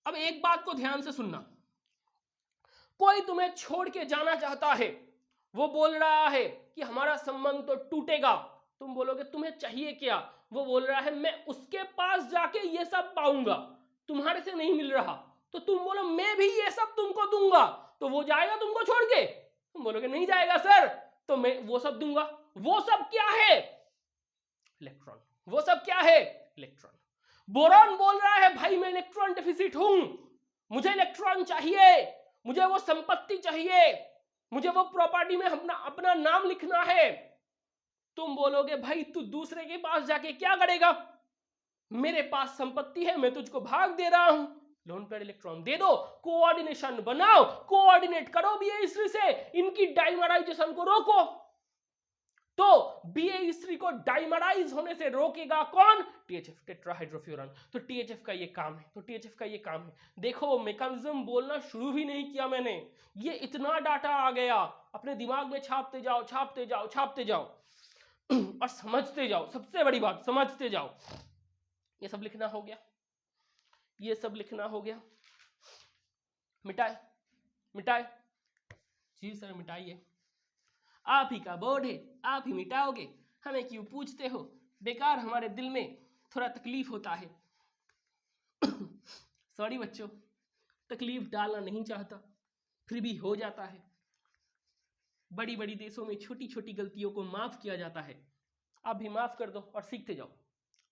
अब एक बात को ध्यान से सुनना, कोई तुम्हें छोड़ के जाना चाहता है, वो बोल रहा है कि हमारा संबंध तो टूटेगा। तुम बोलोगे तुम्हें चाहिए क्या? वो बोल रहा है मैं उसके पास जाके ये सब पाऊंगा, तुम्हारे से नहीं मिल रहा। तो तुम बोलो मैं भी ये सब तुमको दूंगा, तो वो जाएगा तुमको छोड़ के? तुम बोलोगे नहीं जाएगा सर, तो मैं वो सब दूंगा। वो सब क्या है? इलेक्ट्रॉन। वो सब क्या है? इलेक्ट्रॉन। बोरॉन बोल रहा है भाई मैं इलेक्ट्रॉन डेफिसिट हूं, मुझे इलेक्ट्रॉन चाहिए, मुझे वो संपत्ति चाहिए, मुझे वो प्रॉपर्टी में अपना नाम लिखना है। तुम बोलोगे भाई तू दूसरे के पास जाके क्या करेगा? मेरे पास संपत्ति है, मैं तुझको भाग दे रहा हूं, लोन पेयर इलेक्ट्रॉन दे दो, कोऑर्डिनेशन बनाओ, कोऑर्डिनेट करो BH3 से, इनकी डाइमराइजेशन को रोको। तो BH3 को डाइमराइज होने से रोकेगा कौन? THF, tetrahydrofuran. तो THF का ये काम है, तो THF का ये काम है। देखो मैकेनिज्म बोलना शुरू भी नहीं किया मैंने, ये इतना डाटा आ गया, अपने दिमाग में छापते जाओ, छापते जाओ, छापते जाओ और समझते जाओ। सबसे बड़ी बात समझते जाओ। ये सब लिखना हो गया, ये सब लिखना हो गया। मिटाए मिटाए जी सर मिटाइए, आप ही का बोर्ड है, आप ही मिटाओगे, हमें क्यों पूछते हो? बेकार हमारे दिल में थोड़ा तकलीफ होता है। सॉरी बच्चों, तकलीफ डालना नहीं चाहता, फिर भी हो जाता है। बड़ी बड़ी देशों में छोटी छोटी गलतियों को माफ किया जाता है, आप भी माफ कर दो और सीखते जाओ।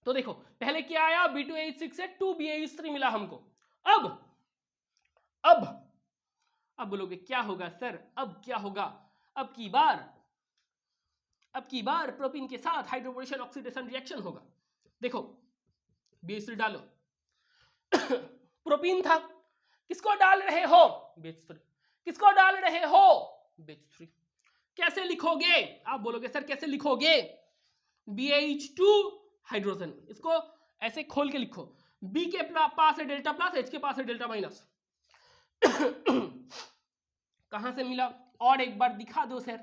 तो देखो पहले क्या आया, B2H6 से 2BH3 मिला हमको। अब बोलोगे क्या होगा सर, अब क्या होगा? अब की बार प्रोपीन के साथ हाइड्रोबोरेशन ऑक्सीडेशन रिएक्शन होगा। देखो BH3 डालो, प्रोपीन था, किसको डाल रहे हो? BH3। किसको डाल रहे हो? BH3। कैसे लिखोगे? आप बोलोगे सर कैसे लिखोगे? BH2 हाइड्रोजन, इसको ऐसे खोल के लिखो, B के पास है डेल्टा प्लस, H के पास है डेल्टा माइनस। कहां से मिला? और एक बार दिखा दो सर,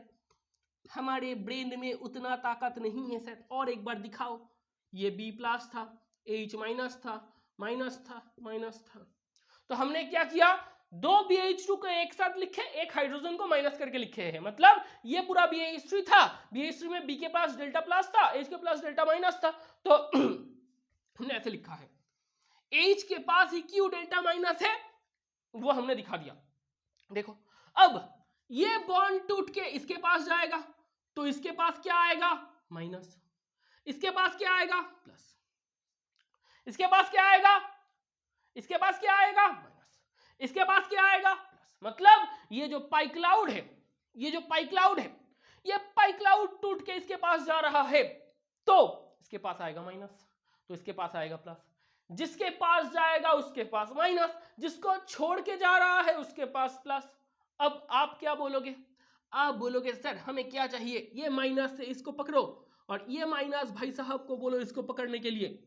हमारे ब्रेन में उतना ताकत नहीं है सर, और एक बार दिखाओ। ये B प्लस था, H माइनस था, माइनस था, माइनस था। तो हमने क्या किया, 2 BH2 को एक साथ लिखे, एक हाइड्रोजन को माइनस करके लिखे हैं। मतलब ये पूरा BH3 था, BH3 में B के पास डेल्टा प्लस था, H के पास डेल्टा माइनस था। तो हमने ऐसे लिखा है, H के पास ही क्यों डेल्टा माइनस है वो हमने दिखा दिया। देखो अब ये बॉन्ड टूट के इसके पास जाएगा, तो इसके पास क्या आएगा? माइनस। इसके पास क्या आएगा? प्लस। इसके पास क्या आएगा? इसके पास क्या आएगा? माइनस। इसके पास क्या आएगा? प्लस। मतलब ये जो पाई क्लाउड है ये जो पाई क्लाउड है, ये पाई क्लाउड टूट के इसके पास जा रहा है तो इसके पास आएगा माइनस, तो इसके पास आएगा प्लस, जिसके पास जाएगा उसके पास माइनस, जिसको छोड़ के जा रहा है उसके पास प्लस। अब आप क्या बोलोगे? आप बोलोगे सर हमें क्या चाहिए, ये माइनस से इसको पकड़ो और ये माइनस भाई साहब को बोलो इसको पकड़ने के लिए।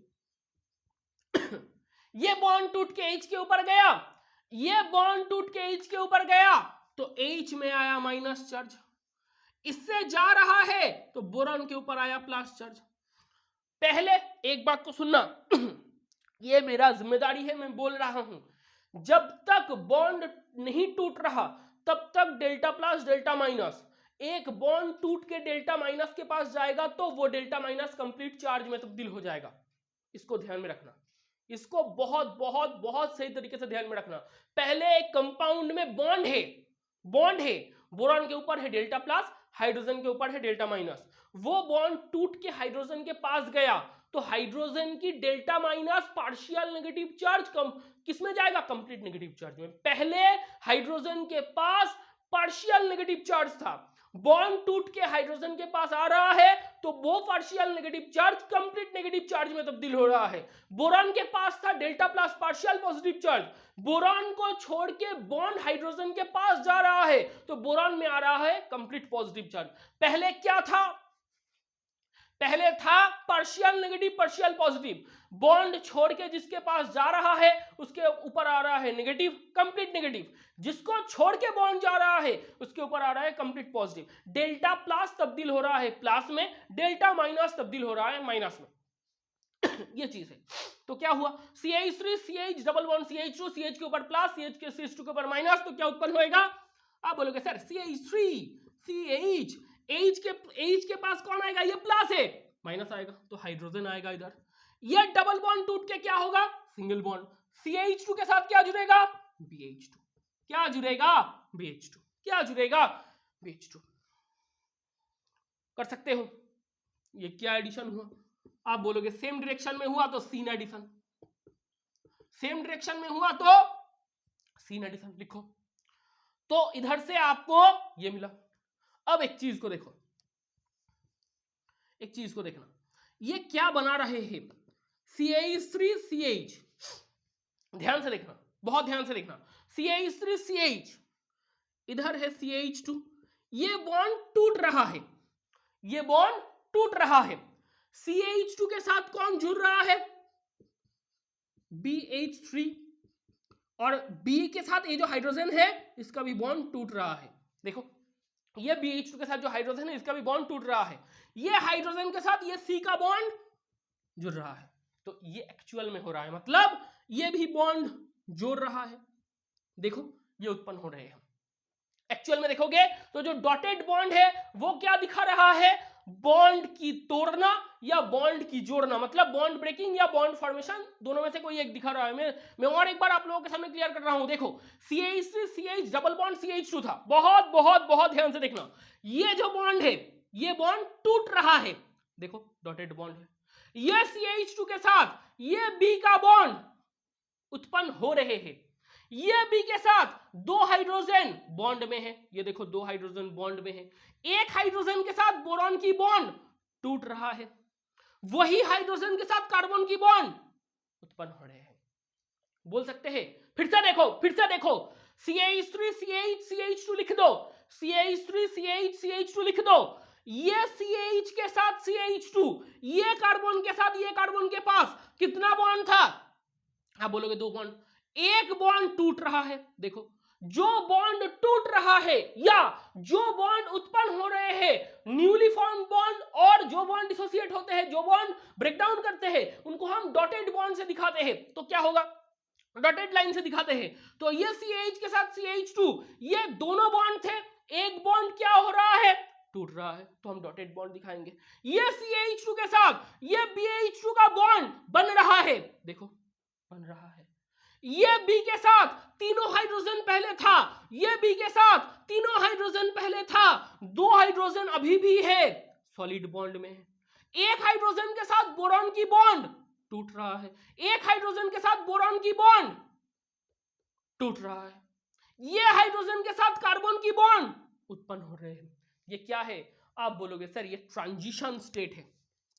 ये बॉन्ड टूट के H के ऊपर गया, ये बॉन्ड टूट के H के ऊपर गया तो H में आया माइनस चार्ज, इससे जा रहा है तो बोरॉन के ऊपर आया प्लस चार्ज। पहले एक बात को सुनना, ये मेरा जिम्मेदारी है, मैं बोल रहा हूं, जब तक बॉन्ड नहीं टूट रहा तब तक डेल्टा प्लस डेल्टा माइनस, एक बॉन्ड टूट के डेल्टा माइनस के पास जाएगा तो वो डेल्टा माइनस कंप्लीट चार्ज में तब्दील हो जाएगा। इसको ध्यान में रखना, इसको बहुत बहुत बहुत सही तरीके से ध्यान में रखना। पहले एक कंपाउंड में बॉन्ड है, बोरॉन के ऊपर है डेल्टा प्लस, हाइड्रोजन के ऊपर है डेल्टा माइनस, वो बॉन्ड टूट के हाइड्रोजन के पास गया तो हाइड्रोजन की delta minus partial negative charge किसमें जाएगा? कंप्लीट नेगेटिव चार्ज में। पहले हाइड्रोजन के पास पार्शियल नेगेटिव चार्ज था, बॉन्ड टूट के हाइड्रोजन के पास आ रहा है तो वो partial negative charge complete negative charge में तब्दील हो रहा है। बोरॉन के पास था delta plus partial positive charge, boron को छोड़ के बॉन्ड हाइड्रोजन के पास जा रहा है तो बोरॉन में आ रहा है कंप्लीट पॉजिटिव चार्ज। पहले क्या था? पहले था partial negative partial positive, bond छोड़ के जिसके पास जा रहा है उसके ऊपर आ रहा है नेगेटिव कंप्लीट नेगेटिव, जिसको छोड़ के बॉन्ड जा रहा है उसके ऊपर आ रहा है कंप्लीट पॉजिटिव। डेल्टा प्लस तब्दील हो रहा है प्लस में, डेल्टा माइनस तब्दील हो रहा है माइनस में। ये चीज है। तो क्या हुआ? CH3 CH double bond CH2, CH के ऊपर प्लस, CH2 के ऊपर माइनस, तो क्या उत्पन्न होएगा? आप बोलोगे सर CH3 CH, H के पास कौन आएगा? ये प्लस है, माइनस आएगा तो हाइड्रोजन आएगा इधर। ये डबल बॉन्ड टूट के क्या होगा? सिंगल बॉन्ड, CH2 के साथ क्या जुड़ेगा? BH2। क्या जुड़ेगा? BH2। क्या जुड़ेगा? BH2। कर सकते हो? ये क्या एडिशन हुआ? आप बोलोगे सेम डायरेक्शन में हुआ तो सीन एडिशन, सेम डायरेक्शन में हुआ तो सीन एडिशन लिखो। तो इधर से आपको ये मिला। अब एक चीज को देखो, एक चीज को देखना, ये क्या बना रहे हैं? CH3 CH, ध्यान से देखना, बहुत ध्यान से देखना। CH3 CH, इधर है CH2, ये बॉन्ड टूट रहा है, ये बॉन्ड टूट रहा है। CH2 के साथ कौन जुड़ रहा है? BH3, और B के साथ ये जो हाइड्रोजन है इसका भी बॉन्ड टूट रहा है। देखो ये BH2 के साथ जो हाइड्रोजन है इसका भी बॉन्ड टूट रहा है, ये हाइड्रोजन के साथ ये C का बॉन्ड जुड़ रहा है, तो ये एक्चुअल में हो रहा है, मतलब ये भी बॉन्ड जोड़ रहा है। देखो ये उत्पन्न हो रहे हैं। एक्चुअल में देखोगे तो जो डॉटेड बॉन्ड है वो क्या दिखा रहा है? बॉन्ड की तोड़ना या बॉन्ड की जोड़ना, मतलब बॉन्ड ब्रेकिंग या बॉन्ड फॉर्मेशन, दोनों में से कोई एक दिखा रहा है। मैं और एक बार आप लोगों के सामने क्लियर कर रहा हूं। देखो CH3 CH double bond CH2 था, बहुत बहुत बहुत ध्यान से देखना, ये जो बॉन्ड है ये बॉन्ड टूट रहा है, देखो डॉटेड बॉन्ड है, ये CH2 के साथ ये B का बॉन्ड उत्पन्न हो रहे हैं, ये B के साथ दो हाइड्रोजन बॉन्ड में है, ये देखो दो हाइड्रोजन बॉन्ड में है, एक हाइड्रोजन के साथ बोरॉन की बॉन्ड टूट रहा है, वही हाइड्रोजन के साथ कार्बन की बॉन्ड उत्पन्न हो रहे हैं। बोल सकते हैं, फिर से देखो CH3 CH CH2 लिख दो, CH3 CH CH2 लिख दो, ये CH के साथ CH2, ये कार्बन के साथ ये कार्बन के पास कितना बॉन्ड था? आप बोलोगे दो बॉन्ड, एक बॉन्ड टूट रहा है। देखो जो बॉन्ड टूट रहा है या जो बॉन्ड उत्पन्न हो रहे हैं, न्यूली फॉर्म बॉन्ड और जो बॉन्ड डिसोसिएट होते हैं, जो बॉन्ड ब्रेकडाउन करते हैं, उनको हम डॉटेड बॉन्ड से दिखाते हैं। तो क्या होगा? डॉटेड लाइन से दिखाते हैं। तो ये CH के साथ CH2, ये दोनों बॉन्ड थे, एक बॉन्ड क्या हो रहा है? टूट रहा है, तो हम डॉटेड बॉन्ड दिखाएंगे। ये CH2 के साथ ये BH2 का बॉन्ड बन रहा है, देखो बन रहा है। ये B के साथ तीनों हाइड्रोजन पहले था, ये B के साथ तीनों हाइड्रोजन पहले था, दो हाइड्रोजन अभी भी है, सॉलिड बॉन्ड में है। एक हाइड्रोजन के साथ बोरॉन की बॉन्ड टूट रहा है, एक हाइड्रोजन के साथ बोरॉन की बॉन्ड टूट रहा है, ये हाइड्रोजन के साथ कार्बन की बॉन्ड उत्पन्न हो रहे हैं। ये क्या है? आप बोलोगे सर ये ट्रांजिशन स्टेट है।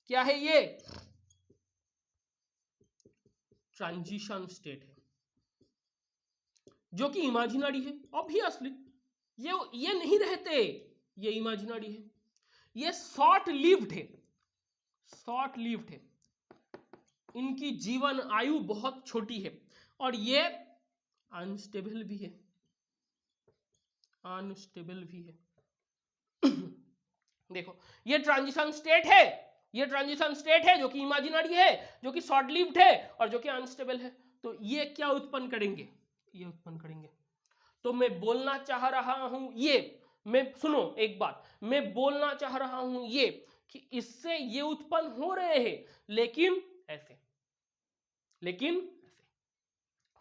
क्या है ये? ट्रांजिशन स्टेट है, जो कि इमेजिनरी है ऑब्वियसली। ये नहीं रहते, ये इमेजिनरी है। ये शॉर्ट लिव्ड है, शॉर्ट लिव्ड है, इनकी जीवन आयु बहुत छोटी है, और ये अनस्टेबल भी है, अनस्टेबल भी है। देखो ये ट्रांजिशन स्टेट है, ये ट्रांजिशन स्टेट है जो कि इमेजिनरी है, जो कि शॉर्ट लिव्ड है और जो कि अनस्टेबल है। तो ये क्या उत्पन्न करेंगे? ये उत्पन्न करेंगे। तो मैं बोलना चाह रहा हूं ये, मैं सुनो एक बात, मैं बोलना चाह रहा हूं ये कि इससे ये उत्पन्न हो रहे हैं, लेकिन ऐसे, लेकिन ऐसे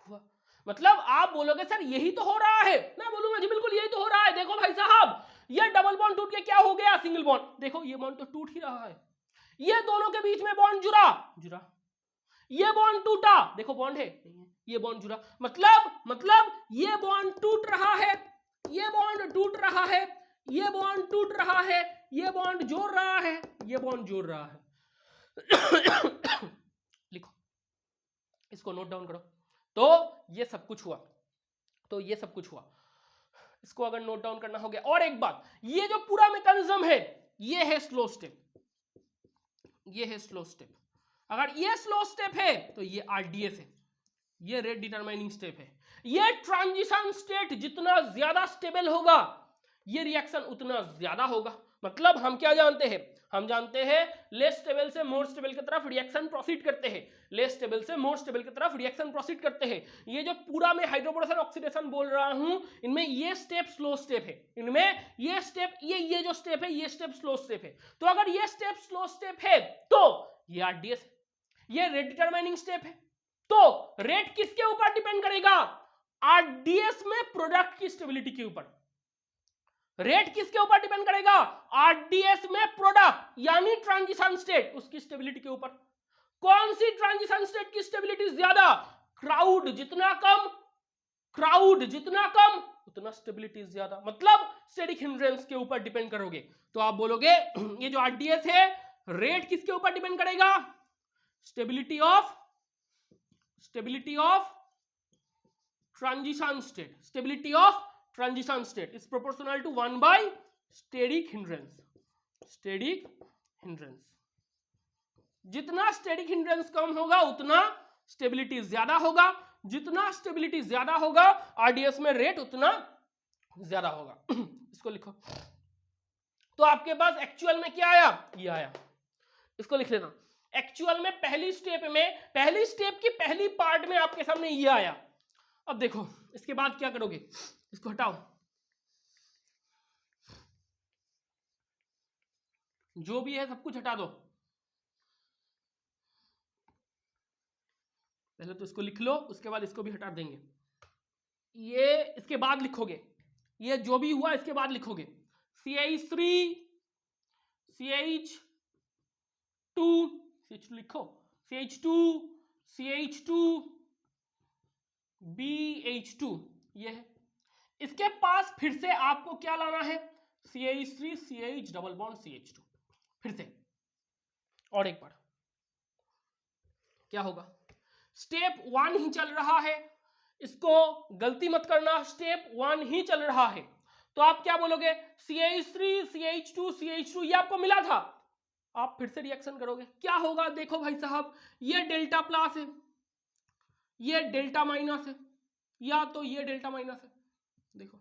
हुआ। मतलब आप बोलोगे सर यही तो हो रहा है, मैं बोलूंगा जी बिल्कुल यही तो हो रहा है। देखो भाई साहब, ये डबल बॉन्ड टूट के क्या हो गया? Single bond. देखो ये बॉन्ड तो टूट ही रहा है, ये दोनों के बीच में बॉन्ड जुड़ा जुड़ा, ये बॉन्ड टूटा, देखो बॉन्ड है नहीं है, ये बॉन्ड जुड़ा, मतलब ये बॉन्ड टूट रहा है, ये बॉन्ड टूट रहा है, ये बॉन्ड टूट रहा है, ये बॉन्ड जोड़ रहा है, ये बॉन्ड जोड़ रहा है। लिखो, इसको नोट डाउन करो। तो ये सब कुछ हुआ, तो ये सब कुछ हुआ, इसको अगर नोट डाउन करना हो गया। और एक बात, ये जो पूरा मैकेनिज्म है ये है स्लो स्टेप, ये है स्लो स्टेप। अगर ये स्लो स्टेप है तो ये आरडीएस है, ये रेट डिटरमाइनिंग स्टेप है। ये ट्रांजिशन स्टेट जितना ज्यादा स्टेबल होगा ये रिएक्शन उतना ज्यादा होगा। मतलब हम क्या जानते हैं? हम जानते हैं लेस स्टेबल से मोर स्टेबल की तरफ रिएक्शन प्रोसीड करते हैं, लेस स्टेबल से मोर स्टेबल की तरफ रिएक्शन प्रोसीड करते हैं। ये जो पूरा मैं हाइड्रोबोरेशन ऑक्सीडेशन बोल रहा हूं, इनमें ये स्टेप स्लो स्टेप है, इनमें ये स्टेप, ये जो स्टेप है ये स्टेप स्लो स्टेप है। तो अगर ये स्टेप स्लो स्टेप है तो ये आरडीएस, ये रेट डिटरमाइनिंग स्टेप है। तो रेट किसके ऊपर डिपेंड करेगा? आरडीएस में प्रोडक्ट की स्टेबिलिटी के ऊपर। रेट किसके ऊपर डिपेंड करेगा? आरडीएस में प्रोडक्ट यानी ट्रांजिशन स्टेट, उसकी स्टेबिलिटी के ऊपर। कौन सी ट्रांजिशन स्टेट की स्टेबिलिटी ज्यादा? क्राउड जितना कम, क्राउड जितना कम उतना स्टेबिलिटी ज्यादा। मतलब स्टेटिक हिंड्रेंस के ऊपर डिपेंड करोगे। तो आप बोलोगे ये जो आरडीएस है, रेट किसके ऊपर डिपेंड करेगा? Stability of transition state, stability of transition state is proportional to 1 by steric hindrance, steric hindrance. जितना स्टेटिक हिंड्रेंस कम होगा उतना स्टेबिलिटी ज्यादा होगा, जितना स्टेबिलिटी ज्यादा होगा आरडीएस में रेट उतना ज्यादा होगा। इसको लिखो। तो आपके पास एक्चुअल में क्या आया? ये आया, इसको लिख लेना। एक्चुअल में पहली स्टेप में, पहली स्टेप की पहली पार्ट में आपके सामने ये आया। अब देखो इसके बाद क्या करोगे? इसको हटाओ, जो भी है सब कुछ हटा दो। पहले तो इसको लिख लो, उसके बाद इसको भी हटा देंगे। ये इसके बाद लिखोगे, ये जो भी हुआ इसके बाद लिखोगे CH3 CH2 लिखो, CH2 CH2 BH2 ये है। इसके पास फिर से आपको क्या लाना है? CH3 CH double bond CH2 फिर से। और एक बार क्या होगा? स्टेप 1 ही चल रहा है, इसको गलती मत करना, स्टेप 1 ही चल रहा है। तो आप क्या बोलोगे? CH3 CH2 CH2 ये आपको मिला था, आप फिर से रिएक्शन करोगे। क्या होगा? देखो भाई साहब, ये डेल्टा प्लस है, ये डेल्टा माइनस है, या तो ये डेल्टा माइनस है, देखो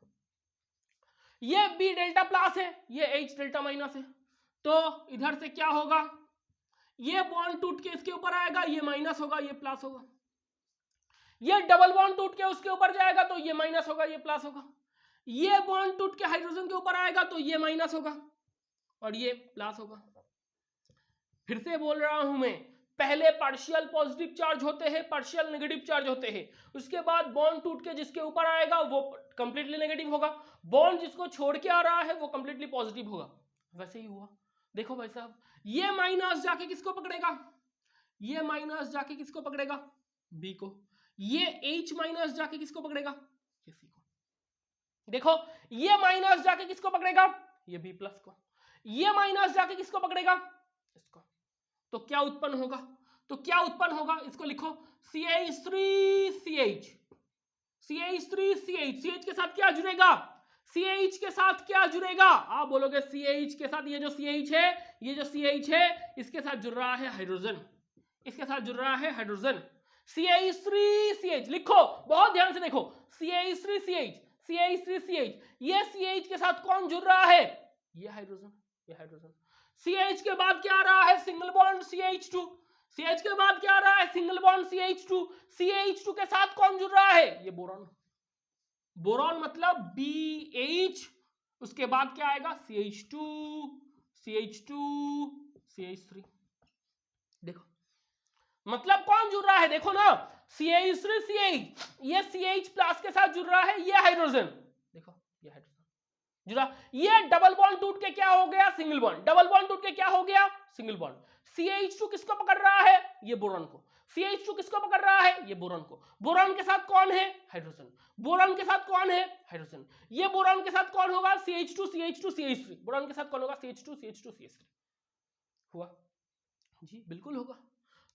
ये बी डेल्टा प्लस है, ये एच डेल्टा माइनस है। तो इधर से क्या होगा? ये बॉन्ड टूट के इसके ऊपर आएगा, ये माइनस होगा, ये प्लस होगा। ये डबल बॉन्ड टूट के उसके ऊपर जाएगा तो ये माइनस होगा, ये प्लस होगा। ये बॉन्ड टूट के हाइड्रोजन के ऊपर आएगा तो ये माइनस होगा और ये प्लस होगा। फिर से बोल रहा हूं मैं, पहले पार्शियल पॉजिटिव चार्ज होते हैं, पार्शियल नेगेटिव चार्ज होते हैं, उसके बाद बॉन्ड टूट के जिसके ऊपर आएगा वो कंप्लीटली नेगेटिव होगा, बॉन्ड जिसको छोड़ के आ रहा है वो कंप्लीटली पॉजिटिव होगा। वैसे ही हुआ। देखो भाई साहब, ये माइनस जाके किसको पकड़ेगा? ये माइनस जाके किसको पकड़ेगा? बी को। ये H माइनस जाके किसको पकड़ेगा? किसी को। देखो ये माइनस जाके किसको पकड़ेगा, ये बी प्लस को, ये माइनस जाके किसको पकड़ेगा, इसको। तो क्या उत्पन्न होगा, तो क्या उत्पन्न होगा, इसको लिखो CH3CH, CH3CH, CH के साथ क्या जुड़ेगा, CH के साथ क्या जुड़ेगा, आप बोलोगे CH के साथ, ये जो CH है, ये जो CH है इसके साथ जुड़ रहा है हाइड्रोजन, इसके साथ जुड़ रहा है हाइड्रोजन, CH3CH लिखो, बहुत ध्यान से देखो, CH3CH, CH3CH, ये CH के साथ कौन जुड़ रहा है, ये हाइड्रोजन, ये हाइड्रोजन। CH के बाद क्या आ रहा है, सिंगल बॉन्ड CH2, CH के बाद क्या आ रहा है, सिंगल बॉन्ड CH2, CH2 के साथ कौन जुड़ रहा है, ये बोरॉन, बोरॉन मतलब BH, उसके बाद क्या आएगा CH2, CH2, CH3, देखो मतलब कौन जुड़ रहा है, देखो ना CH3CH, ये CH प्लस के साथ जुड़ रहा है, ये हाइड्रोजन, देखो ये हाइड्रोजन जुड़ा, ये डबल बॉन्ड टूट के क्या हो गया, सिंगल बॉन्ड, डबल बॉन्ड टूट के क्या हो गया, सिंगल बॉन्ड। CH2 किसको पकड़ रहा है, ये बोरॉन को, CH2 किसको पकड़ रहा है, ये बोरॉन को, बोरॉन के साथ कौन है, हाइड्रोजन, बोरॉन के साथ कौन है, हाइड्रोजन, ये बोरॉन के साथ कौन होगा, CH2 CH2 CH3, बोरॉन के साथ कौन होगा, CH2 CH2 CH3, हुआ जी, बिल्कुल होगा।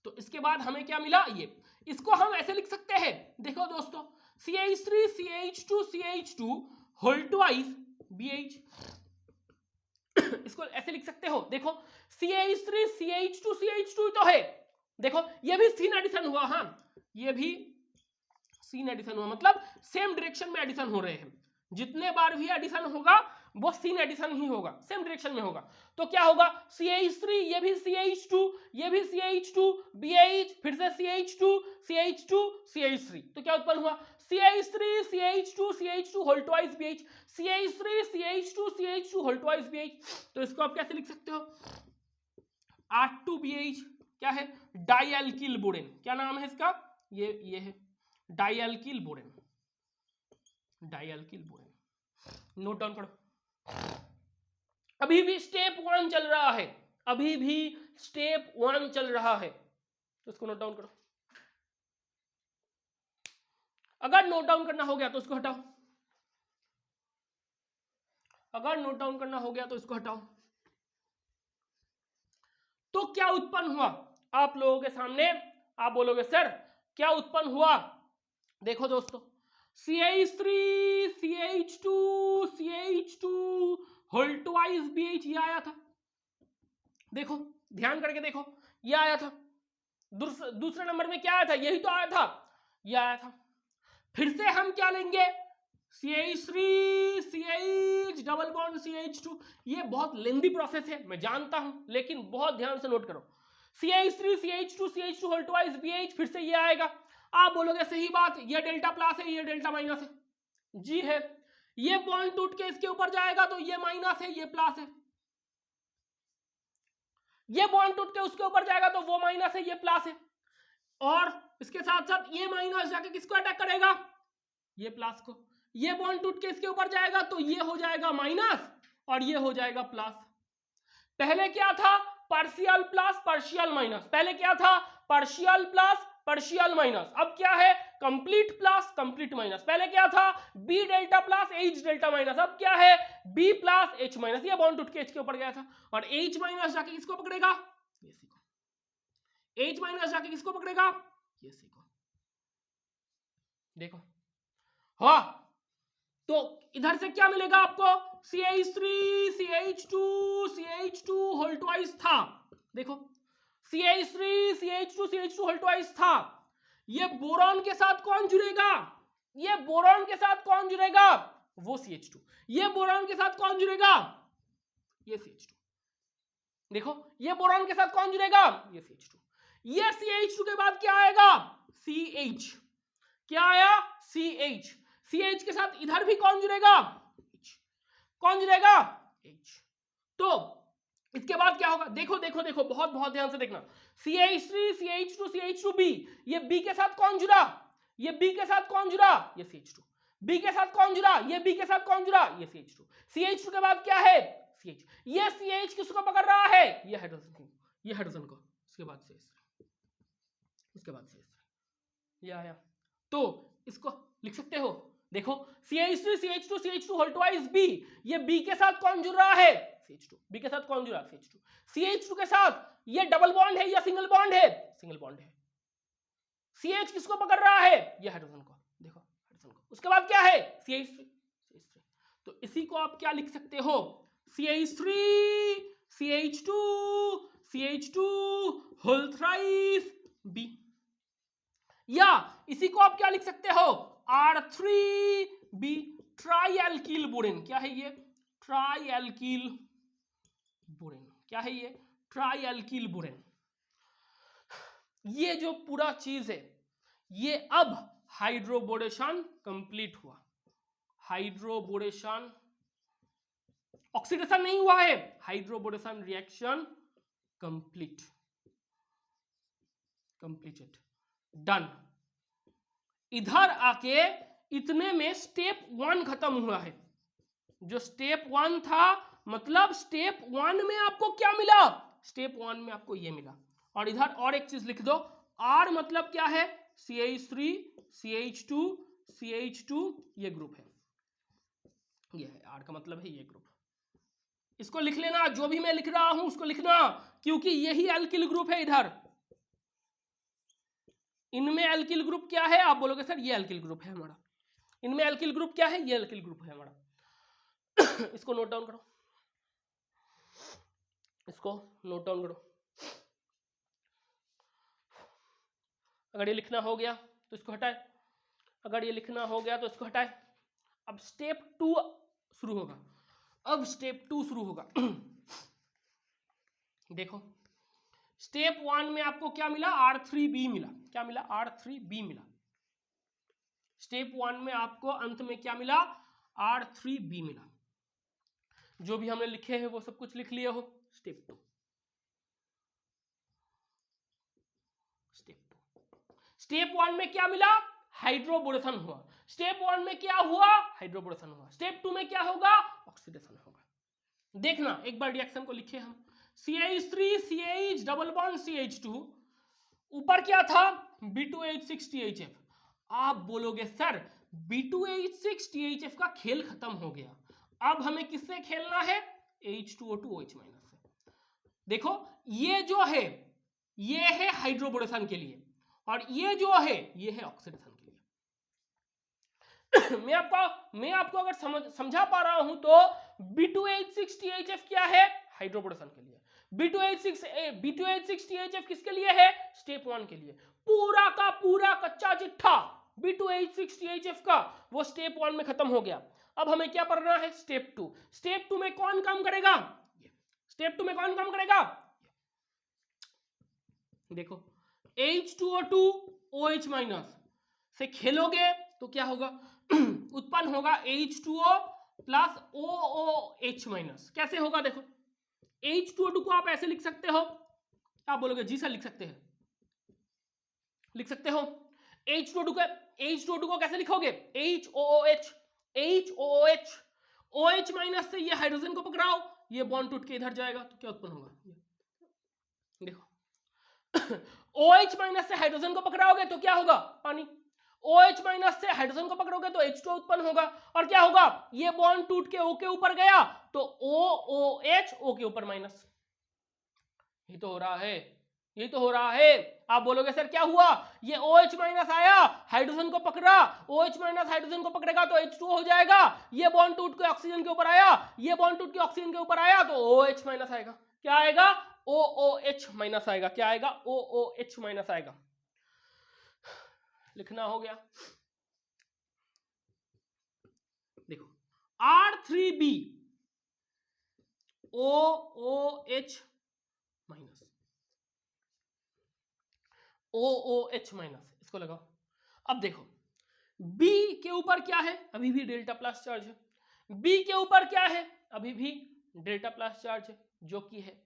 तो इसके बाद हमें क्या मिला, ये, इसको हम ऐसे लिख सकते हैं, देखो दोस्तों, CH3 CH2 CH2 whole twice BH, इसको ऐसे लिख सकते हो, देखो CH3 CH2 CH2 तो है, देखो ये भी सीन एडिशन हुआ, हाँ ये भी सीन एडिशन हुआ, मतलब सेम डायरेक्शन में एडिशन हो रहे हैं, जितने बार भी एडिशन होगा वो सीन एडिशन ही होगा, सेम डायरेक्शन में होगा। तो क्या होगा, CH3, ये भी CH2, ये भी CH2, BH, फिर से CH2 CH2 CH3, तो क्या उत्पन्न हुआ, CH3 CH2 CH2 whole twice BH, CH3 CH2 CH2 whole twice BH। तो इसको आप कैसे लिख सकते हो, R2BH क्या है, डाइएल्किल बोरेन, क्या नाम है इसका, ये है डाइएल्किल बोरेन, डाइएल्किल बोरेन, नोट डाउन करो। अभी भी स्टेप 1 चल रहा है, अभी भी स्टेप 1 चल रहा है, तो इसको नोट डाउन करो, अगर नोट डाउन करना हो गया तो इसको हटाओ, अगर नोट डाउन करना हो गया तो इसको हटाओ। तो क्या उत्पन्न हुआ आप लोगों के सामने, आप बोलोगे सर क्या उत्पन्न हुआ, देखो दोस्तों, CH3 CH2 CH2 whole twice BH, ये आया था, देखो ध्यान करके देखो, ये आया था, दूसरे नंबर में क्या आया था, यही तो आया था, ये आया था। फिर से हम क्या लेंगे, CH3 CH double bond CH2, ये बहुत लेंदी प्रोसेस है मैं जानता हूं, लेकिन बहुत ध्यान से नोट करो, CH3 CH2 CH2 whole twice BH, फिर से ये आएगा, आप बोलोगे सही बात, ये डेल्टा प्लस है, ये डेल्टा माइनस है, जी है, ये बॉन्ड टूट के इसके ऊपर जाएगा तो ये माइनस है, ये प्लस है, ये बॉन्ड टूट के उसके ऊपर जाएगा तो वो माइनस है, ये प्लस है, और इसके साथ साथ ये माइनस जाके किसको अटैक करेगा, ये प्लस को, ये बॉन्ड टूट के इसके ऊपर जाएगा तो ये हो जाएगा माइनस और ये हो जाएगा प्लस। पहले क्या था, पार्शियल प्लस पार्शियल माइनस, पहले क्या था, पार्शियल प्लस पार्शियल माइनस, अब क्या है, कंप्लीट प्लस कंप्लीट माइनस, पहले क्या था, B delta plus H delta minus, अब क्या है, बी प्लस एच माइनस, ये बॉन्ड टूट के एच के ऊपर गया था, और एच माइनस जाके किसको पकड़ेगा, ये सी को, एच माइनस जाके किसको पकड़ेगा, ये सी को, देखो, हाँ तो इधर से क्या मिलेगा आपको, CH3 CH2 CH2 whole twice था, देखो CH3 CH2 CH2 whole twice था, ये बोरॉन के साथ कौन जुड़ेगा, ये बोरॉन के साथ कौन जुड़ेगा, वो CH2, ये बोरॉन के साथ कौन जुड़ेगा, ये CH2, देखो ये बोरॉन के साथ कौन जुड़ेगा, ये CH2, ये CH2 के बाद क्या आएगा, CH, क्या आया, CH, CH के साथ इधर भी कौन जुड़ेगा, H, कौन जुड़ेगा, H, तो इसके बाद क्या होगा, देखो देखो देखो बहुत बहुत ध्यान से देखना, CH3 CH2 CH2B, ये B के साथ कौन जुड़ा, ये B के साथ कौन जुड़ा, ये CH2, B के साथ कौन जुड़ा, ये B के साथ कौन जुड़ा, ये CH2, CH2 के बाद क्या है, CH, ये CH किसको पकड़ रहा है, ये हाइड्रोजन को, ये हाइड्रोजन को, उसके बाद CH3, उसके बाद CH3, ये आया, तो इसको लिख सकते हो, देखो CH3 CH2 CH2 whole twice B, ये B के साथ कौन जुड़ रहा है? CH2। B के साथ कौन जुड़ा? CH2। CH2 के साथ ये डबल बॉन्ड है या सिंगल बॉन्ड है? सिंगल बॉन्ड है। CH किसको पकड़ रहा है? ये हाइड्रोजन को, देखो हाइड्रोजन को। उसके बाद क्या है? CH3। तो इसी को आप क्या लिख सकते हो? CH3 CH2 CH2 whole thrice B, या इसी को आप क्या लिख सकते हो? R3B, try alkyl borane. क्या है ये? Try alkyl borane. क्या है ये? Try alkyl borane. ये जो पूरा चीज है, ये अब हाइड्रोबोरेशन कंप्लीट हुआ। हाइड्रोबोरेशन, ऑक्सीडेशन नहीं हुआ है, hydroboration reaction complete, completed, done. इधर आके इतने में स्टेप 1 खत्म हुआ है। जो स्टेप 1 था, मतलब स्टेप 1 में आपको क्या मिला? स्टेप 1 में आपको ये मिला। और इधर और एक चीज लिख दो, R मतलब क्या है? CH3 CH2 CH2, ये ग्रुप है, ये है R का मतलब है ये ग्रुप। इसको लिख लेना, जो भी मैं लिख रहा हूं उसको लिखना, क्योंकि यही एल्किल ग्रुप है। इधर इनमें एल्किल ग्रुप क्या है? आप बोलोगे सर ये एल्किल ग्रुप है हमारा। इनमें एल्किल ग्रुप क्या है? ये एल्किल ग्रुप है हमारा। इसको नोट डाउन करो, इसको नोट डाउन करो। अगर ये लिखना हो गया तो इसको हटाए, अगर ये लिखना हो गया तो इसको हटाए। अब स्टेप 2 शुरू होगा, अब स्टेप 2 शुरू होगा। देखो स्टेप 1 में आपको क्या मिला? R3B मिला। क्या मिला? R3B मिला। स्टेप 1 में आपको अंत में क्या मिला? R3B मिला। जो भी हमने लिखे हैं वो सब कुछ लिख लिए हो। स्टेप 2, स्टेप 1 में क्या मिला? हाइड्रोबोरेशन हुआ। स्टेप 1 में क्या हुआ? हाइड्रोबोरेशन हुआ। स्टेप 2 में क्या होगा? ऑक्सीडेशन होगा। देखना एक बार रिएक्शन को लिखे हम। CH3 CH double bond CH2, ऊपर क्या था? B2H6 THF। आप बोलोगे सर B2H6 THF का खेल खत्म हो गया, अब हमें किससे खेलना है? H2O2 OH माइनस से। देखो ये जो है ये है हाइड्रोबोरेशन के लिए, और ये जो है ये है ऑक्सीडेशन के लिए। मैं आपको अगर समझा पा रहा हूं तो B2H6 THF क्या है? हाइड्रोबोरेशन के लिए। B2H6 THF किसके लिए है? स्टेप 1 के लिए। पूरा का पूरा कच्चा चिट्ठा B2H6 THF का वो स्टेप 1 में खत्म हो गया। अब हमें क्या पढ़ना है? स्टेप 2। स्टेप 2 में कौन काम करेगा? स्टेप 2 में कौन काम करेगा? देखो H2O2 OH माइनस से खेलोगे तो क्या होगा? उत्पन्न होगा H2O प्लस OOH माइनस। कैसे होगा? देखो H2O2 को आप ऐसे लिख सकते हो, आप बोलोगे जी सर लिख सकते हैं, लिख सकते हो। H2O2 को कैसे लिखोगे? HOOH, HOOH, OH माइनस से ये हाइड्रोजन को पकड़ाओ, ये बॉन्ड टूट के इधर जाएगा तो क्या उत्पन्न होगा? देखो OH माइनस से हाइड्रोजन को पकड़ाओगे तो क्या होगा? पानी। OH माइनस से हाइड्रोजन को पकड़ोगे तो H2O उत्पन्न होगा, और क्या होगा? ये बॉन्ड टूट के O के ऊपर गया तो OOH, O के ऊपर माइनस। ये तो हो रहा है, ये तो हो रहा है। आप बोलोगे सर क्या हुआ? ये OH माइनस आया, हाइड्रोजन को पकड़ा, OH माइनस हाइड्रोजन को पकड़ेगा तो H2O हो जाएगा। ये बॉन्ड टूट के ऑक्सीजन के ऊपर आया, ये बॉन्ड टूट के ऑक्सीजन के ऊपर आया तो OH माइनस आएगा। क्या आएगा? OOH माइनस आएगा। क्या आएगा? OOH माइनस आएगा। लिखना हो गया। देखो R3B OOH minus, OOH minus, इसको लगाओ। अब देखो B के ऊपर क्या है? अभी भी डेल्टा प्लस चार्ज है। B के ऊपर क्या है? अभी भी डेल्टा प्लस चार्ज है, जो कि है।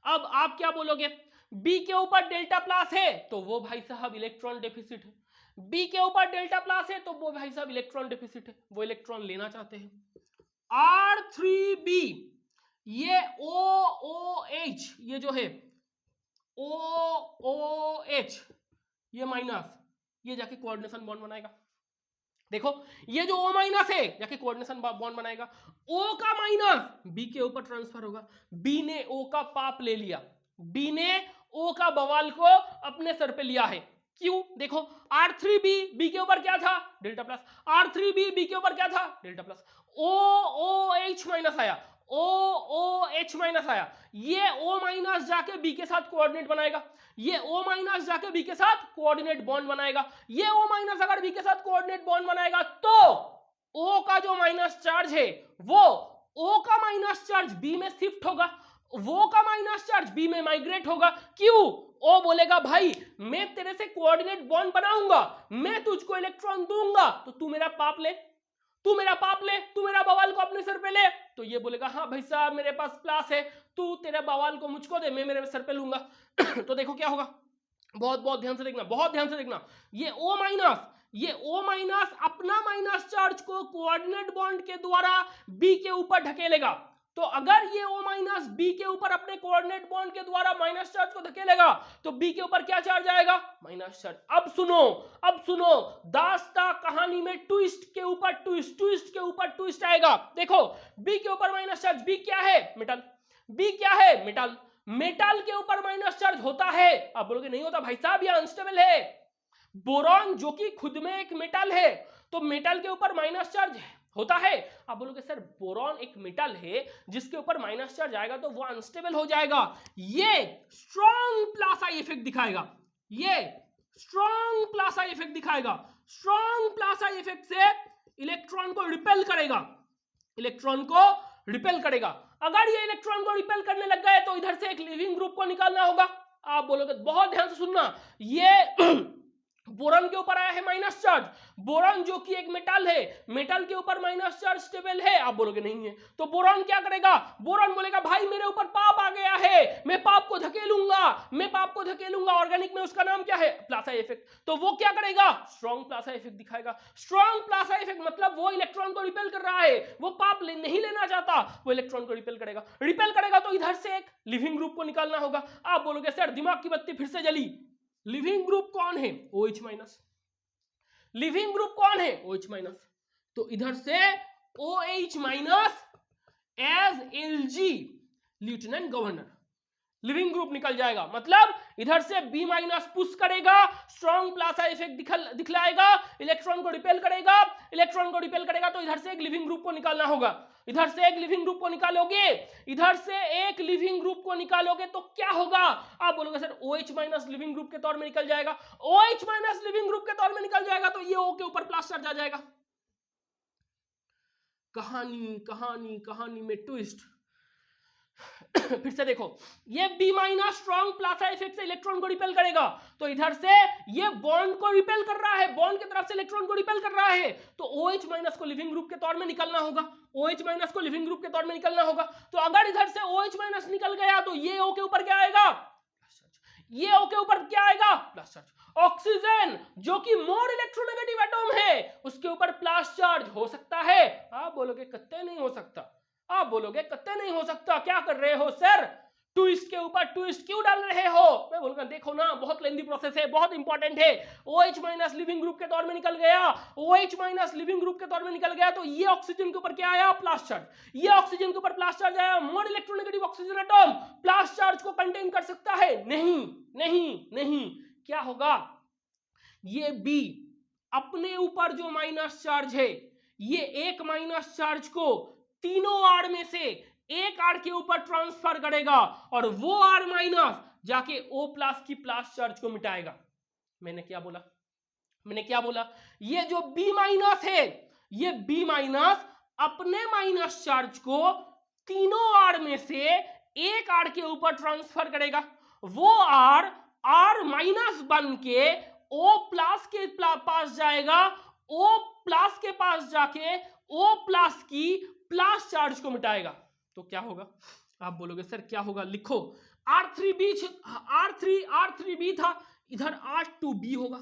अब आप क्या बोलोगे? B के ऊपर डेल्टा प्लस है तो वो भाई साहब इलेक्ट्रॉन डेफिसिट है। B के ऊपर डेल्टा प्लस है तो वो भाई साहब इलेक्ट्रॉन डेफिसिट है, वो इलेक्ट्रॉन लेना चाहते हैं। R3B ये OOH, ये जो है OOH ये माइनस, ये जाके कोऑर्डिनेशन बॉन्ड बनाएगा। देखो ये जो O माइनस है जाके कोऑर्डिनेशन बॉन्ड बनाएगा, O का माइनस B के ऊपर ट्रांसफर होगा। B ने O का पाप ले लिया, B ने O का बवाल को अपने सर पे लिया है। क्यों? देखो R3B B के ऊपर क्या था? Delta plus. R3B B के ऊपर क्या था? Delta plus. OH माइनस आया, OH माइनस आया, ये O माइनस जाके B के साथ कोऑर्डिनेट बनाएगा, ये O माइनस जाके B के साथ कोऑर्डिनेट बॉन्ड बनाएगा, ये O माइनस अगर B के साथ कोऑर्डिनेट बॉन्ड बनाएगा तो O का जो माइनस चार्ज है वो O का माइनस चार्ज B में शिफ्ट होगा, वो का माइनस चार्ज B में माइग्रेट होगा। क्यों? O बोलेगा भाई मैं तेरे से कोऑर्डिनेट बॉन्ड बनाऊंगा, मैं तुझको इलेक्ट्रॉन दूंगा तो तू मेरा पाप ले, तू मेरा पाप ले, तू मेरा बवाल को अपने सर पे ले। तो ये बोलेगा हाँ भाई साहब मेरे पास प्लस है, तू तेरा बवाल को मुझको दे, मैं मेरे सर पे लूंगा। तो देखो क्या होगा, बहुत बहुत ध्यान से देखना, बहुत ध्यान से देखना। ये O माइनस अपना माइनस चार्ज को कोऑर्डिनेट बॉन्ड के द्वारा B के ऊपर ढकेलेगा। तो अगर ये O माइनस B के ऊपर अपने कोऑर्डिनेट बॉन्ड के द्वारा माइनस चार्ज को धकेलेगा तो B के ऊपर क्या चार्ज आएगा? Minus charge. अब सुनो दास्ता कहानी में ट्विस्ट के ऊपर ट्विस्ट, ट्विस्ट के ऊपर ट्विस्ट आएगा। देखो B के ऊपर माइनस चार्ज, B क्या है? मेटल। B क्या है? मेटल। मेटल के ऊपर माइनस चार्ज होता है? आप बोलोगे नहीं होता भाई साहब, ये अनस्टेबल है। बोरॉन जो कि खुद में एक मेटल है, तो मेटल के ऊपर माइनस चार्ज होता है? आप बोलोगे सर बोरॉन एक मेटल है जिसके ऊपर माइनस चार्ज आएगा तो वो अनस्टेबल हो जाएगा। ये स्ट्रॉन्ग प्लस आई इफेक्ट दिखाएगा, ये स्ट्रॉन्ग प्लस आई इफेक्ट दिखाएगा। स्ट्रॉन्ग प्लस आई इफेक्ट से इलेक्ट्रॉन को रिपेल करेगा, इलेक्ट्रॉन को रिपेल करेगा। अगर ये इलेक्ट्रॉन को रिपेल करने लग गए तो इधर से एक लिविंग ग्रुप को निकालना होगा। आप बोलोगे बहुत ध्यान से सुनना, ये बोरॉन के ऊपर आया है माइनस चार्ज, बोरॉन जो कि एक मेटल है, मेटल के ऊपर माइनस चार्ज स्टेबल है। आप बोलोगे नहीं है, तो बोरॉन क्या करेगा? बोरॉन बोलेगा भाई मेरे ऊपर पाप आ गया है, मैं पाप को धकेलूंगा, मैं पाप को धकेलूंगा। ऑर्गेनिक में उसका नाम क्या है? Plus I effect. तो वो क्या करेगा? स्ट्रॉन्ग प्लस आई इफेक्ट दिखाएगा। स्ट्रॉन्ग प्लस आई इफेक्ट मतलब वो इलेक्ट्रॉन को रिपेल कर रहा है, वो पाप नहीं लेना चाहता, वो इलेक्ट्रॉन को रिपेल करेगा। रिपेल करेगा तो इधर से एक लिविंग ग्रुप को निकालना होगा। आप बोलोगे सर दिमाग की बत्ती फिर से जली, लिविंग ग्रुप कौन है? OH minus. लिविंग ग्रुप कौन है? OH minus. तो इधर से OH minus as Lg lieutenant governor, leaving group निकल जाएगा। मतलब इधर से B माइनस पुश करेगा, स्ट्रॉन्ग प्लस आई इफेक्ट दिखलाएगा, इलेक्ट्रॉन को रिपेल करेगा, इलेक्ट्रॉन को रिपेल करेगा तो इधर से एक लिविंग ग्रुप को निकालना होगा। इधर से एक लिविंग ग्रुप को निकालोगे, इधर से एक लिविंग ग्रुप को निकालोगे तो क्या होगा? आप बोलोगे sir OH minus leaving group के तौर में निकल जाएगा। OH माइनस लिविंग ग्रुप के तौर में निकल जाएगा तो ये O के ऊपर प्लस चार्ज आ जाएगा। कहानी कहानी कहानी में ट्विस्ट। फिर से देखो, ये B minus strong plus I effect से इलेक्ट्रॉन को रिपेल करेगा, तो इधर से ये बॉन्ड को रिपेल कर रहा है, बॉन्ड की तरफ से इलेक्ट्रॉन को रिपेल कर रहा है, तो OH माइनस को लिविंग ग्रुप के तौर में निकलना होगा। OH माइनस को लिविंग ग्रुप के तौर में निकलना होगा। तो अगर इधर से OH माइनस निकल गया तो ये O के ऊपर क्या आएगा? ये O के ऊपर क्या आएगा? Plus charge. ऑक्सीजन जो कि मोर इलेक्ट्रोनेगेटिव एटॉम है उसके ऊपर प्लस चार्ज हो सकता है? आप बोलोगे कत्ते नहीं हो सकता, आप बोलोगे कत्ते नहीं हो सकता, क्या कर रहे हो सर, ट्विस्ट के ऊपर ट्विस्ट क्यों डाल रहे हो? मैं बोलूंगा देखो ना बहुत लेंदी प्रोसेस है, बहुत इंपॉर्टेंट है। OH माइनस लिविंग ग्रुप के तौर में निकल गया, OH माइनस लिविंग ग्रुप के तौर में निकल गया तो ये ऑक्सीजन के ऊपर क्या आया? Plus charge. ये ऑक्सीजन के ऊपर प्लस चार्ज आया, more electronegative oxygen atom plus charge को कंटेन कर सकता है? नहीं नहीं नहीं। क्या होगा? ये B अपने ऊपर जो माइनस चार्ज है, ये एक माइनस चार्ज को तीनों आर में से एक आर के ऊपर ट्रांसफर करेगा और वो आर माइनस जाके O प्लस की प्लस चार्ज को मिटाएगा। मैंने क्या बोला? मैंने क्या बोला? ये जो B माइनस है, ये B माइनस अपने माइनस चार्ज को तीनों आर में से एक आर के ऊपर ट्रांसफर करेगा, वो आर माइनस बन के O प्लस के पास जाएगा, O प्लस के पास जाके O प्लस की प्लस चार्ज को मिटाएगा। तो क्या होगा? आप बोलोगे सर क्या होगा? लिखो R3B था, इधर R2B होगा,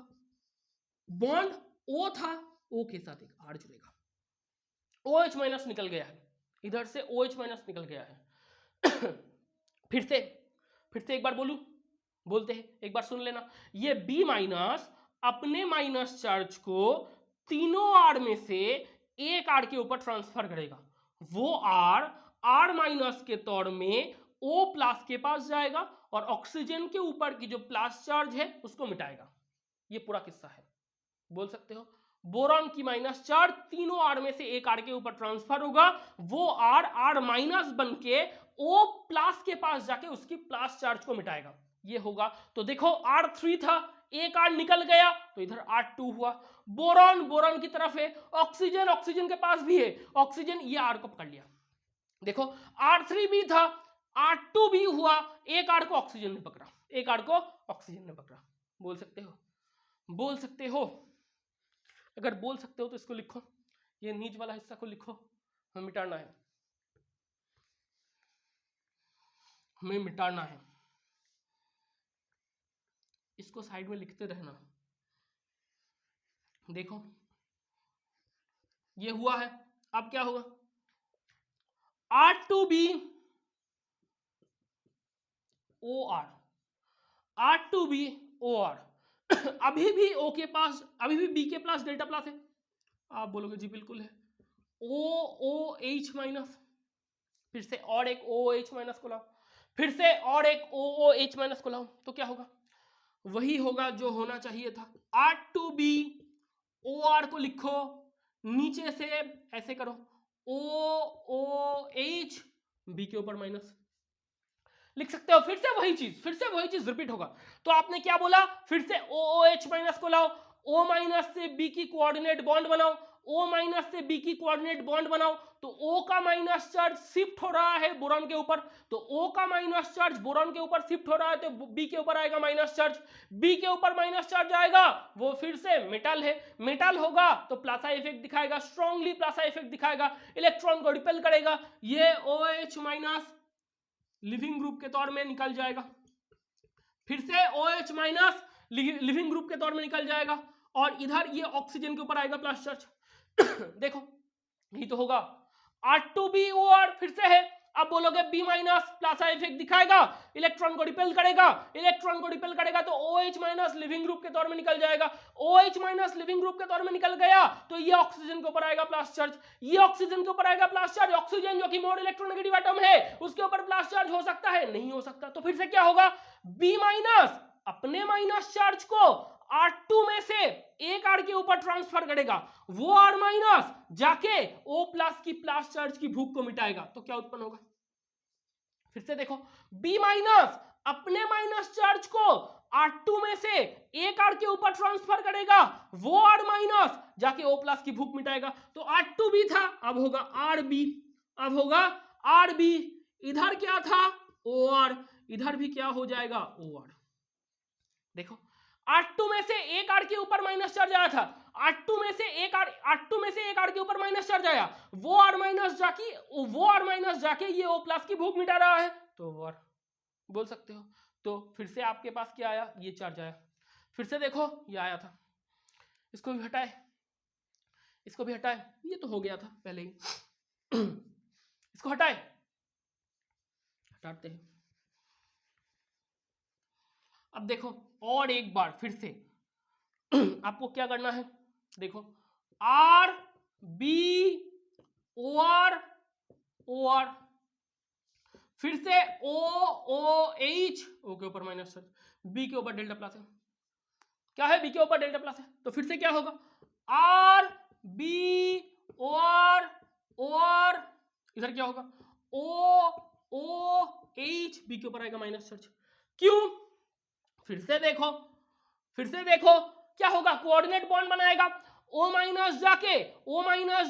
बॉन्ड O था, O के साथ एक R जुड़ेगा, OH माइनस निकल गया है, इधर से OH माइनस निकल गया है। फिर से एक बार बोलते हैं, एक बार सुन लेना। ये B माइनस अपने माइनस चार्ज को तीनों आर में से एक आर के ऊपर ट्रांसफर करेगा, वो आर माइनस के तौर में O प्लस के पास जाएगा और ऑक्सीजन के ऊपर की जो प्लस चार्ज है उसको मिटाएगा। ये पूरा किस्सा है। बोल सकते हो बोरॉन की माइनस चार्ज तीनों आर में से एक आर के ऊपर ट्रांसफर होगा, वो आर माइनस बन के O प्लस के पास जाके उसकी प्लस चार्ज को मिटाएगा। ये होगा। तो देखो R3 था, एक आर निकल गया तो इधर R2 हुआ। बोरॉन की तरफ है, ऑक्सीजन के पास भी है, ऑक्सीजन ये आर को पकड़ लिया। देखो R3 भी था, R2 भी हुआ, एक आर को ऑक्सीजन ने पकड़ा, एक आर को ऑक्सीजन ने पकड़ा। बोल सकते हो। अगर बोल सकते हो तो इसको लिखो, ये नीच वाला हिस्सा को लिखो, हमें मिटाना है, इसको साइड में लिखते रहना। देखो ये हुआ है, अब क्या होगा, R2B OR, R2B OR अभी भी O के पास, अभी भी B के प्लस डेल्टा प्लस है। आप बोलोगे जी बिल्कुल है, OOH माइनस, फिर से और एक OOH माइनस को लाओ, फिर से और एक OOH माइनस को लाओ, तो क्या होगा, वही होगा जो होना चाहिए था। R2B OR को लिखो, नीचे से ऐसे करो, OOH B के ऊपर माइनस लिख सकते हो। फिर से वही चीज रिपीट होगा। तो आपने क्या बोला, फिर से OOH माइनस को लाओ, O माइनस से B की कोऑर्डिनेट बॉन्ड बनाओ, O माइनस से B की कोऑर्डिनेट बॉन्ड बनाओ, तो O का माइनस चार्ज शिफ्ट हो रहा है बोरॉन के ऊपर, तो O का माइनस चार्ज बोरॉन के ऊपर शिफ्ट हो रहा है, तो B के ऊपर आएगा माइनस चार्ज, B के ऊपर माइनस चार्ज आएगा, वो फिर से मेटल है, मेटल होगा तो प्लासा इफेक्ट दिखाएगा, स्ट्रांगली प्लासा इफेक्ट दिखाएगा, इलेक्ट्रॉन को रिपेल करेगा, ये OH माइनस लिविंग ग्रुप के तौर में निकल जाएगा, फिर से OH माइनस लिविंग ग्रुप के तौर में निकल जाएगा, और इधर ये ऑक्सीजन के ऊपर आएगा प्लस चार्ज। देखो यही तो होगा। R2BOR फिर से है, अब बोलोगे B माइनस प्लासा इफेक्ट दिखाएगा, इलेक्ट्रॉन को रिपेल करेगा, तो OH माइनस लिविंग ग्रुप के तौर में निकल जाएगा, OH माइनस लिविंग ग्रुप के तौर में निकल गया तो ये ऑक्सीजन के ऊपर आएगा प्लस चार्ज, ऑक्सीजन जो कि मोर इलेक्ट्रोनेगेटिव एटम है उसके ऊपर प्लस चार्ज हो सकता है, नहीं हो सकता, तो फिर से क्या होगा, B माइनस अपने माइनस चार्ज को R2 में से एक आर के ऊपर ट्रांसफर करेगा, वो R माइनस जाके O प्लस की प्लस चार्ज की भूख को मिटाएगा, तो क्या उत्पन्न होगा, फिर से देखो, B माइनस अपने माइनस चार्ज को R2 में से एक आर के ऊपर ट्रांसफर करेगा, वो R माइनस जाके O प्लस की भूख मिटाएगा, तो R2B था, अब होगा RB, इधर क्या था OR, इधर भी क्या हो जाएगा OR। देखो R2 में से एक आर के ऊपर माइनस चार्ज आया था, R2 में से एक आर के ऊपर माइनस चार्ज आया, वो R माइनस जाके ये O प्लस की भूख मिटा रहा है, तो वो बोल सकते हो। तो फिर से आपके पास क्या आया, ये चार्ज आया, फिर से देखो ये आया था, इसको भी हटाए, ये तो हो गया था पहले ही। इसको हटाते हैं। अब देखो और एक बार फिर से आपको क्या करना है, देखो RB OR, फिर से OOH, O के ऊपर माइनस चार्ज, B के ऊपर डेल्टा प्लस है, क्या है, B के ऊपर डेल्टा प्लस है, तो फिर से क्या होगा, RB OR, इधर क्या होगा, OOH, B के ऊपर आएगा माइनस चार्ज, क्यों, फिर से देखो क्या होगा, कोऑर्डिनेट बॉन्ड बनाएगा, O माइनस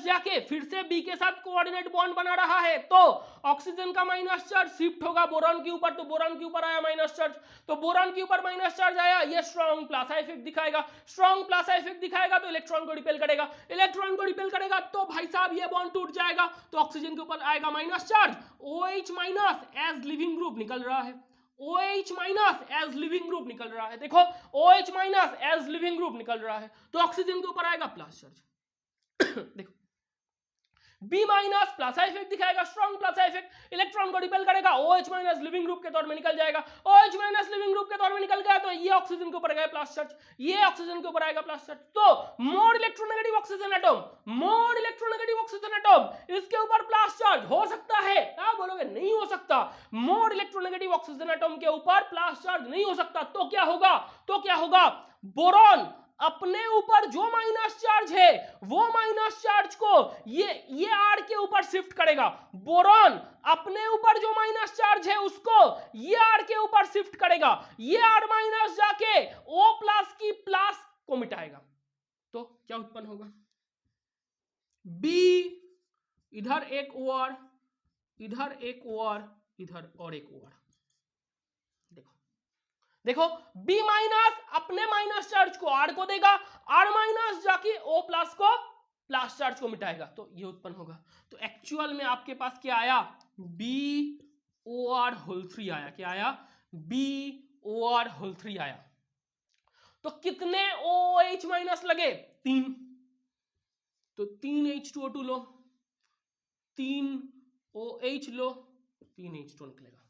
जाके फिर से B के साथ कोऑर्डिनेट बॉन्ड बना रहा है, तो ऑक्सीजन का माइनस चार्ज शिफ्ट होगा बोरॉन के ऊपर, तो बोरॉन के ऊपर आया माइनस चार्ज, तो बोरॉन के ऊपर माइनस चार्ज आया, ये स्ट्रॉन्ग प्लासा इफेक्ट दिखाएगा, तो इलेक्ट्रॉन को रिपेल करेगा, तो भाई साहब ये बॉन्ड टूट जाएगा, तो ऑक्सीजन के ऊपर आएगा minus charge, OH minus as leaving group निकल रहा है, OH minus as leaving group निकल रहा है, देखो OH minus as leaving group निकल रहा है, तो ऑक्सीजन के ऊपर आएगा प्लस चार्ज। देखो बी माइनस प्लस इफेक्ट दिखाएगा, स्ट्रॉन्ग प्लस इफेक्ट, इलेक्ट्रॉन को रिपेल करेगा, OH माइनस लिविंग ग्रुप के तौर में निकल जाएगा, OH माइनस लिविंग ग्रुप के तौर में निकल गया तो ये ऑक्सीजन के ऊपर आएगा प्लस चार्ज, ये ऑक्सीजन के ऊपर आएगा प्लस चार्ज। तो more electronegative oxygen atom, more electronegative oxygen atom, इसके ऊपर प्लस चार्ज हो सकता है? क्या बोलोगे? नहीं हो सकता। मोर इलेक्ट्रोनेगेटिव ऑक्सीजन एटॉम के ऊपर प्लस चार्ज नहीं हो सकता। तो क्या होगा? तो क्या होगा? बोरॉन अपने ऊपर जो माइनस चार्ज है वो माइनस चार्ज को ये आर के ऊपर शिफ्ट करेगा। बोरॉन अपने ऊपर जो माइनस चार्ज है उसको ये आर के ऊपर शिफ्ट करेगा। ये आर माइनस जाके O प्लस की प्लस को मिटाएगा। तो क्या उत्पन्न होगा? बी, इधर एक OR, इधर एक OR, इधर और एक OR। देखो बी माइनस अपने माइनस चार्ज को आर को देगा, आर माइनस जाके O प्लस को प्लस चार्ज को मिटाएगा, तो ये उत्पन्न होगा। तो एक्चुअल में आपके पास क्या आया? BOR होल 3 आया। क्या आया? BOR होल 3 आया। तो कितने OH माइनस लगे? 3। तो 3 H2O2 लो, 3 OH लो, 3 H2O निकलेगा।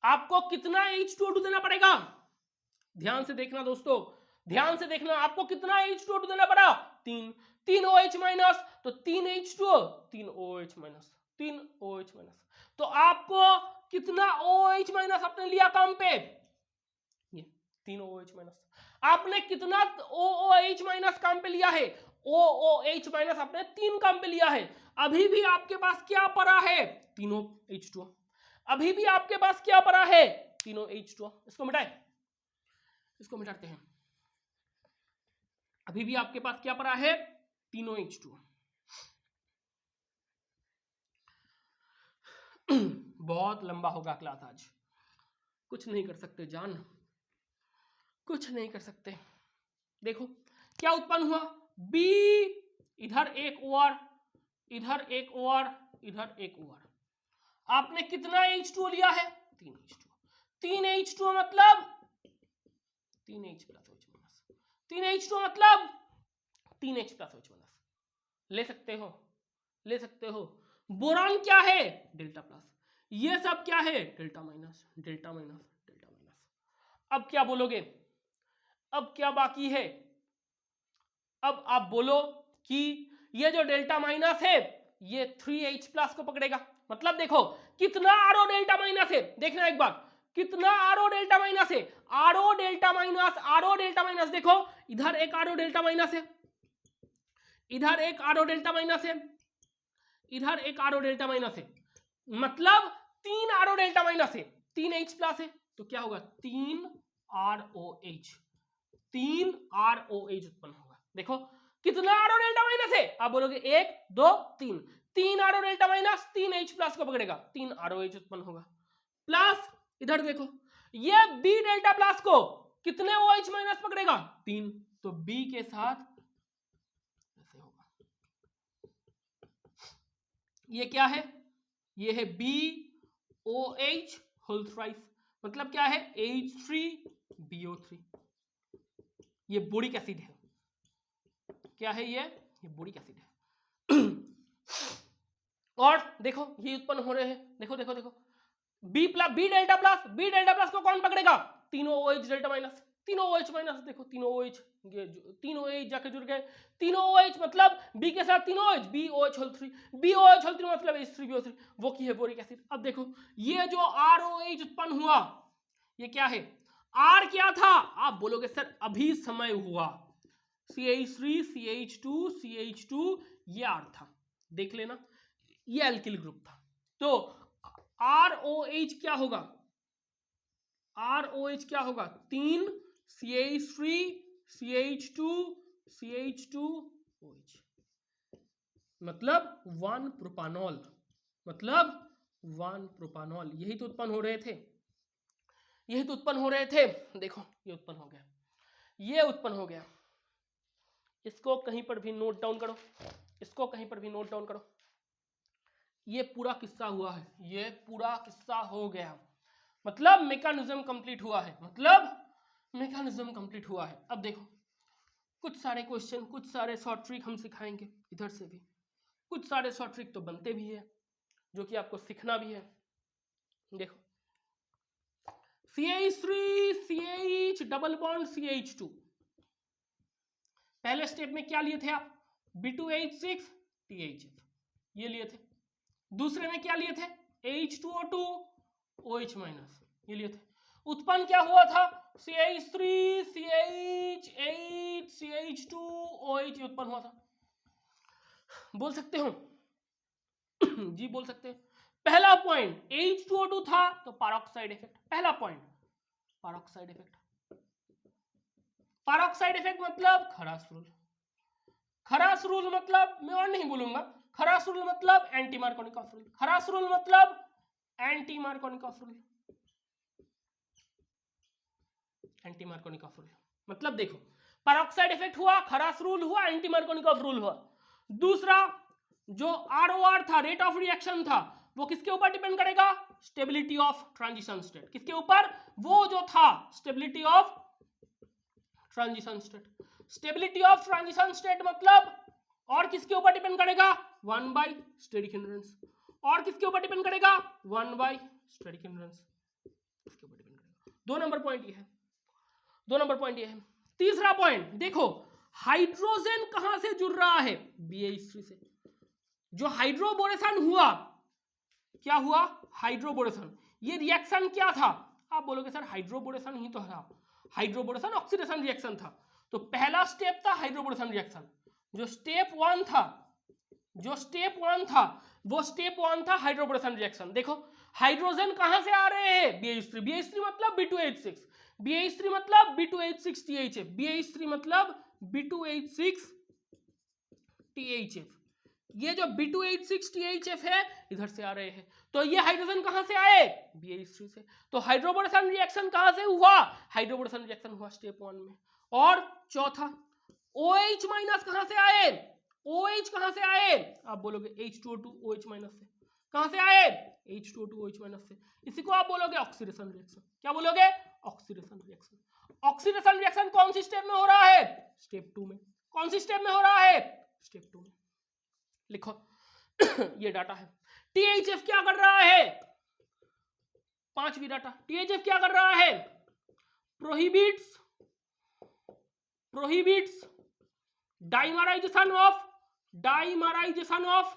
आपको कितना H2O2 देना पड़ेगा? ध्यान से देखना दोस्तों, ध्यान से देखना, आपको कितना H2O2 देना पड़ा? 3 OH माइनस, तो 3 H2O, 3 OH minus, 3 OH minus. तो आपको कितना OH माइनस आपने लिया काम पे? ये 3 OH माइनस। आपने कितना OOH माइनस काम पे लिया है? OOH माइनस आपने 3 काम पे लिया है। अभी भी आपके पास क्या पड़ा है? तीनों H2O। अभी भी आपके पास क्या पड़ा है? तीनों H2O। इसको मिटाए, इसको मिटाते हैं। अभी भी आपके पास क्या पड़ा है? तीनों H2O। बहुत लंबा होगा क्लास आज, कुछ नहीं कर सकते जान, कुछ नहीं कर सकते। देखो क्या उत्पन्न हुआ? B, इधर एक OR, इधर एक OR, इधर एक OR। आपने कितना H2O लिया है? 3 H2O। 3 H2O मतलब 3 H plus OH minus, 3 H2O मतलब 3 H प्लस OH माइनस। ले सकते हो, ले सकते हो। बोरॉन क्या है? Delta plus. ये सब क्या है? Delta minus, delta minus, delta minus. अब क्या बोलोगे? अब क्या बाकी है? अब आप बोलो कि ये जो डेल्टा माइनस है ये 3H प्लस को पकड़ेगा। मतलब देखो कितना आरओ डेल्टा माइनस है, देखना एक बार, कितना आरओ डेल्टा माइनस है? RO delta minus, RO delta minus, देखो इधर एक आरओ डेल्टा माइनस है, इधर एक आरओ डेल्टा माइनस है, इधर एक आरओ डेल्टा माइनस है, मतलब 3 आरओ डेल्टा माइनस है, 3 H प्लस है। तो क्या होगा? 3 ROH, 3 ROH उत्पन्न होगा। देखो कितना आरओ डेल्टा माइनस है? आप बोलोगे 1 2 3, 3 RO delta minus 3 H plus को पकड़ेगा, 3 ROH उत्पन्न होगा। प्लस इधर देखो ये B डेल्टा प्लस को कितने OH माइनस पकड़ेगा? 3। तो B के साथ ऐसे होगा। ये क्या है? ये है BOH होल थ्राइस, मतलब क्या है? H3BO3। ये बोरिक एसिड है। क्या है ये? ये बोरिक एसिड है। और देखो ये उत्पन्न हो रहे हैं, देखो देखो देखो, B delta plus, B delta plus को कौन पकड़ेगा? तीनों OH डेल्टा माइनस, तीनों OH माइनस, देखो तीनों OH, तीनों OH जाके जुड़ गए, तीनों OH मतलब B के साथ तीनों OH, BOH whole 3, BOH whole 3 मतलब H3BO3, वो की है बोरिक एसिड। अब देखो ये जो ROH उत्पन्न हुआ ये क्या है? R क्या था? आप बोलोगे सर अभी समय हुआ, CH3 CH2 CH2 ये R था, देख लेना ये एल्किल ग्रुप था। तो ROH क्या होगा? ROH क्या होगा? 3 CH3 CH2 CH2OH, मतलब 1 प्रोपानॉल, मतलब 1 प्रोपानॉल। यही तो उत्पन्न हो रहे थे, यही तो उत्पन्न हो रहे थे। देखो ये उत्पन्न हो गया, ये उत्पन्न हो गया। इसको कहीं पर भी नोट डाउन करो, इसको कहीं पर भी नोट डाउन करो। ये पूरा किस्सा हुआ है, ये पूरा किस्सा हो गया, मतलब मैकेनिज्म कंप्लीट हुआ है, मतलब मैकेनिज्म कंप्लीट हुआ है। अब देखो कुछ सारे क्वेश्चन, कुछ सारे शॉर्ट ट्रिक हम सिखाएंगे, इधर से भी कुछ सारे शॉर्ट ट्रिक तो बनते भी है जो कि आपको सीखना भी है। देखो CH3 CH double bond CH2, पहले स्टेप में क्या लिए थे आप, B2H6 THF ये लिए थे। दूसरे में क्या लिए थे, H2O2 OH माइनस ये लिए थे। उत्पन्न क्या हुआ था, CH3 CH8 CH2 OH उत्पन्न हुआ था। बोल सकते हो जी बोल सकते हैं। पहला पॉइंट H2O2 था तो पैरोक्साइड इफेक्ट, पहला point peroxide effect. Peroxide effect मतलब खरास रूल, खरास रूल मतलब मैं और नहीं बोलूंगा, खरास रूल मतलब एंटी मार्कोनिकॉफ रूल, खरास रूल मतलब anti Markovnikov rule, anti Markovnikov rule मतलब देखो पैरोक्साइड इफेक्ट हुआ, खरास रूल हुआ, एंटी मार्कोनिकॉफ रूल हुआ। दूसरा जो ROR था, रेट ऑफ रिएक्शन था, वो किसके ऊपर डिपेंड करेगा, स्टेबिलिटी ऑफ ट्रांजिशन स्टेट, किसके ऊपर, वो जो था stability of transition state. Stability of transition state मतलब और किसके ऊपर डिपेंड करेगा, 1 बाय स्टेरिक हिंड्रेंस, और किसके ऊपर डिपेंड करेगा, 1 बाय स्टेरिक हिंड्रेंस, इसके ऊपर डिपेंड करेगा। 2 नंबर पॉइंट ये है, 2 नंबर पॉइंट ये है। तीसरा पॉइंट देखो हाइड्रोजन कहां से जुड़ रहा है, BH3 से। जो हाइड्रोबोरेशन हुआ, क्या हुआ, हाइड्रोबोरेशन, ये रिएक्शन क्या था, आप बोलोगे सर हाइड्रोबोरेशन ही तो था, हाइड्रोबोरेशन ऑक्सीडेशन रिएक्शन था। तो पहला स्टेप था हाइड्रोबोरेशन रिएक्शन, जो स्टेप 1 था, जो स्टेप 1 था वो स्टेप 1 था हाइड्रोबोरेशन रिएक्शन। देखो हाइड्रोजन कहां से आ रहे हैं, BH3, BH3 मतलब B2H6, BH3 मतलब B2H6 THF, BH3 मतलब B2H6 THF, ये जो B2H6 THF है इधर से आ रहे हैं। तो ये हाइड्रोजन कहां से आए, BH3 से। तो हाइड्रोबोरेशन रिएक्शन कहां से हुआ, हाइड्रोबोरेशन रिएक्शन हुआ स्टेप 1 में। और चौथा OH माइनस कहां से आए, OH कहां से आए, आप बोलोगे H2O2 OH माइनस से। कहां से आए, H2O2 OH माइनस से। इसी को आप बोलोगे ऑक्सीडेशन रिएक्शन, क्या बोलोगे, ऑक्सीडेशन रिएक्शन। ऑक्सीडेशन रिएक्शन कौन सी स्टेप में हो रहा है, स्टेप 2 में। कौन सी स्टेप में हो रहा है, स्टेप 2 में। लिखो ये डाटा है। THF क्या कर रहा है, 5वीं डाटा, THF क्या कर रहा है, प्रोहिबिट्स डाइमराइजेशन ऑफ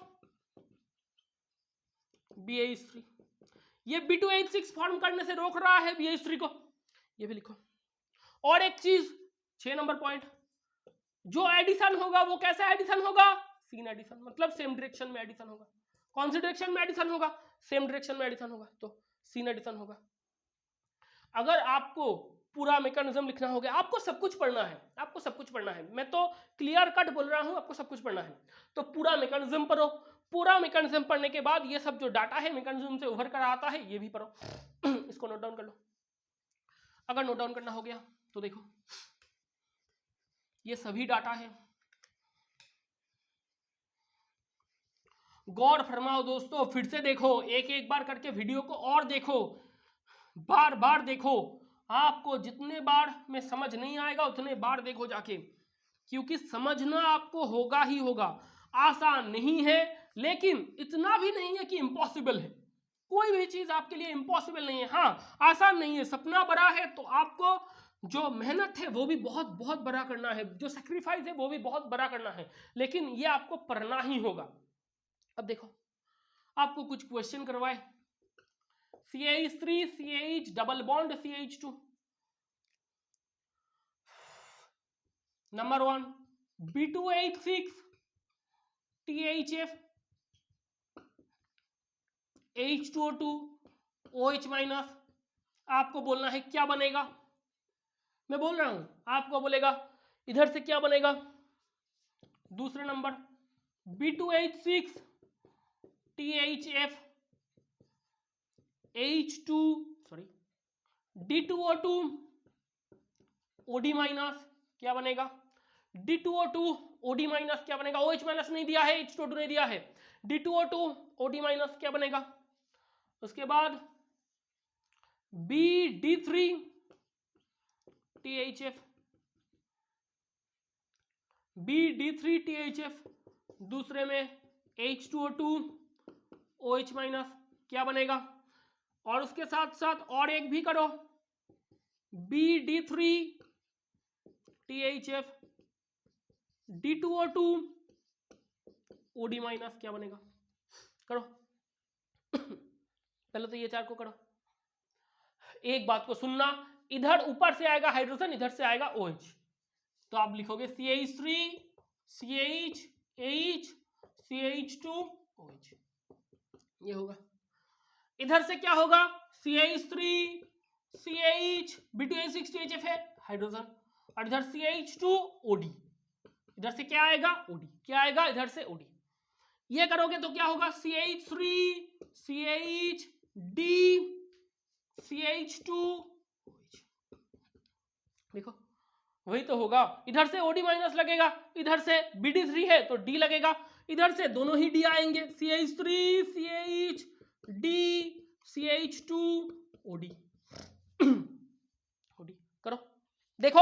BH3, ये B2H6 फॉर्म करने से रोक रहा है BH3 को, ये भी लिखो। और एक चीज 6 नंबर पॉइंट, जो एडिशन होगा वो कैसा एडिशन होगा, सीन एडिशन, मतलब सेम डायरेक्शन में एडिशन होगा। कौन सी डायरेक्शन में एडिशन होगा, सेम डायरेक्शन में एडिशन होगा, तो सीन एडिशन होगा। अगर आपको पूरा मैकेनिज्म लिखना हो गया, आपको सब कुछ पढ़ना है, आपको सब कुछ पढ़ना है, मैं तो क्लियर कट बोल रहा हूं, आपको सब कुछ पढ़ना है। तो पूरा मैकेनिज्म पढ़ो, पूरा मैकेनिज्म पढ़ने के बाद ये सब जो डाटा है मैकेनिज्म से उभर कर आता है ये भी पढ़ो। इसको नोट डाउन कर लो। अगर नोट डाउन करना हो गया तो देखो ये सभी डाटा है, गौर फरमाओ दोस्तों, फिर से देखो, एक एक बार करके वीडियो को और देखो, बार बार देखो। आपको जितने बार में समझ नहीं आएगा उतने बार देखो जाके, क्योंकि समझना आपको होगा ही होगा। आसान नहीं है लेकिन इतना भी नहीं है कि इम्पॉसिबल है, कोई भी चीज आपके लिए इम्पॉसिबल नहीं है। हाँ आसान नहीं है, सपना बड़ा है तो आपको जो मेहनत है वो भी बहुत बहुत बड़ा करना है, जो सेक्रीफाइस है वो भी बहुत बड़ा करना है, लेकिन ये आपको पढ़ना ही होगा। अब देखो आपको कुछ क्वेश्चन करवाए, CH3 CH double bond CH2, number 1 B2H6 THF H2O2 OH minus, आपको बोलना है क्या बनेगा, मैं बोल रहा हूं आपको बोलेगा इधर से क्या बनेगा। दूसरे number B2H6 THF D2O2 OD minus क्या बनेगा, D2O2 OD माइनस क्या बनेगा, OH माइनस नहीं दिया है, H2O2 नहीं दिया है, D2O2 OD माइनस क्या बनेगा। उसके बाद BD3 THF BD3 THF, दूसरे में H2O2 OH माइनस, क्या बनेगा? और उसके साथ साथ और एक भी करो, BD3 THF D2O2 OD minus, क्या बनेगा? करो पहले तो ये चार को करो। एक बात को सुनना, इधर ऊपर से आएगा हाइड्रोजन, इधर से आएगा OH, तो आप लिखोगे CH3 CH H CH2 OH, ये होगा। इधर से क्या होगा? CH3 CH B2H6 THF है हाइड्रोजन, और इधर CH2 OD, इधर से क्या आएगा? OD, क्या आएगा? इधर से OD। ये करोगे तो क्या होगा? CH3 CH D CH2 OH, देखो वही तो होगा। इधर से OD माइनस लगेगा, इधर से BD3 है तो D लगेगा, इधर से दोनों ही D आएंगे, CH3 CH D CH2 OD OD करो, देखो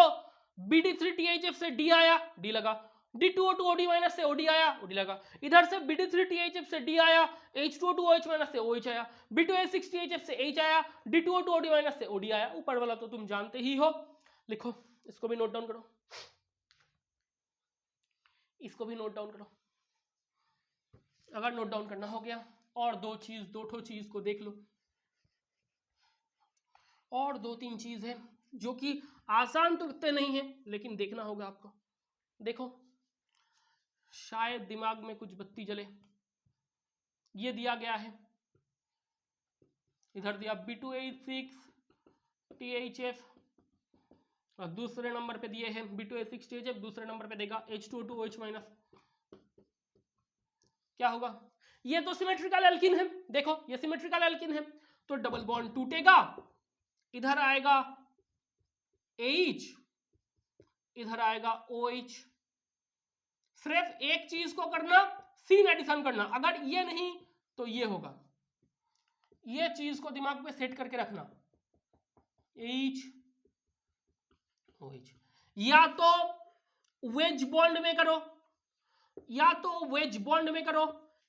BD3 THF से D आया, D लगा, D2O2 OD माइनस से OD आया, OD लगा, इधर से BD3 THF से D आया, H2O2 OH माइनस से OH आया, B2H6 THF से H आया, D2O2 OD माइनस से OD आया। ऊपर वाला तो तुम जानते ही हो, लिखो, इसको भी नोट डाउन करो, इसको भी नोट डाउन करो। अगर नोट डाउन करना हो गया, और दो ठो चीज को देख लो, और 2-3 चीज है जो कि आसान तो इतने नहीं है, लेकिन देखना होगा आपको। देखो, शायद दिमाग में कुछ बत्ती जले। ये दिया गया है, इधर दिया B2H6 THF, और दूसरे नंबर पे दिए हैं B2H6 THF, दूसरे नंबर पे देगा H2O2 OH माइनस, क्या होगा? ये तो सिमेट्रिकल एल्किन है, देखो ये सिमेट्रिकल एल्किन है, तो डबल बॉन्ड टूटेगा, इधर आएगा H, इधर आएगा OH। सिर्फ एक चीज को करना, सीन एडिशन करना, अगर ये नहीं तो ये होगा, ये चीज को दिमाग में सेट करके रखना, H OH। या तो वेज बॉन्ड में करो, या तो वेज बॉन्ड में करो,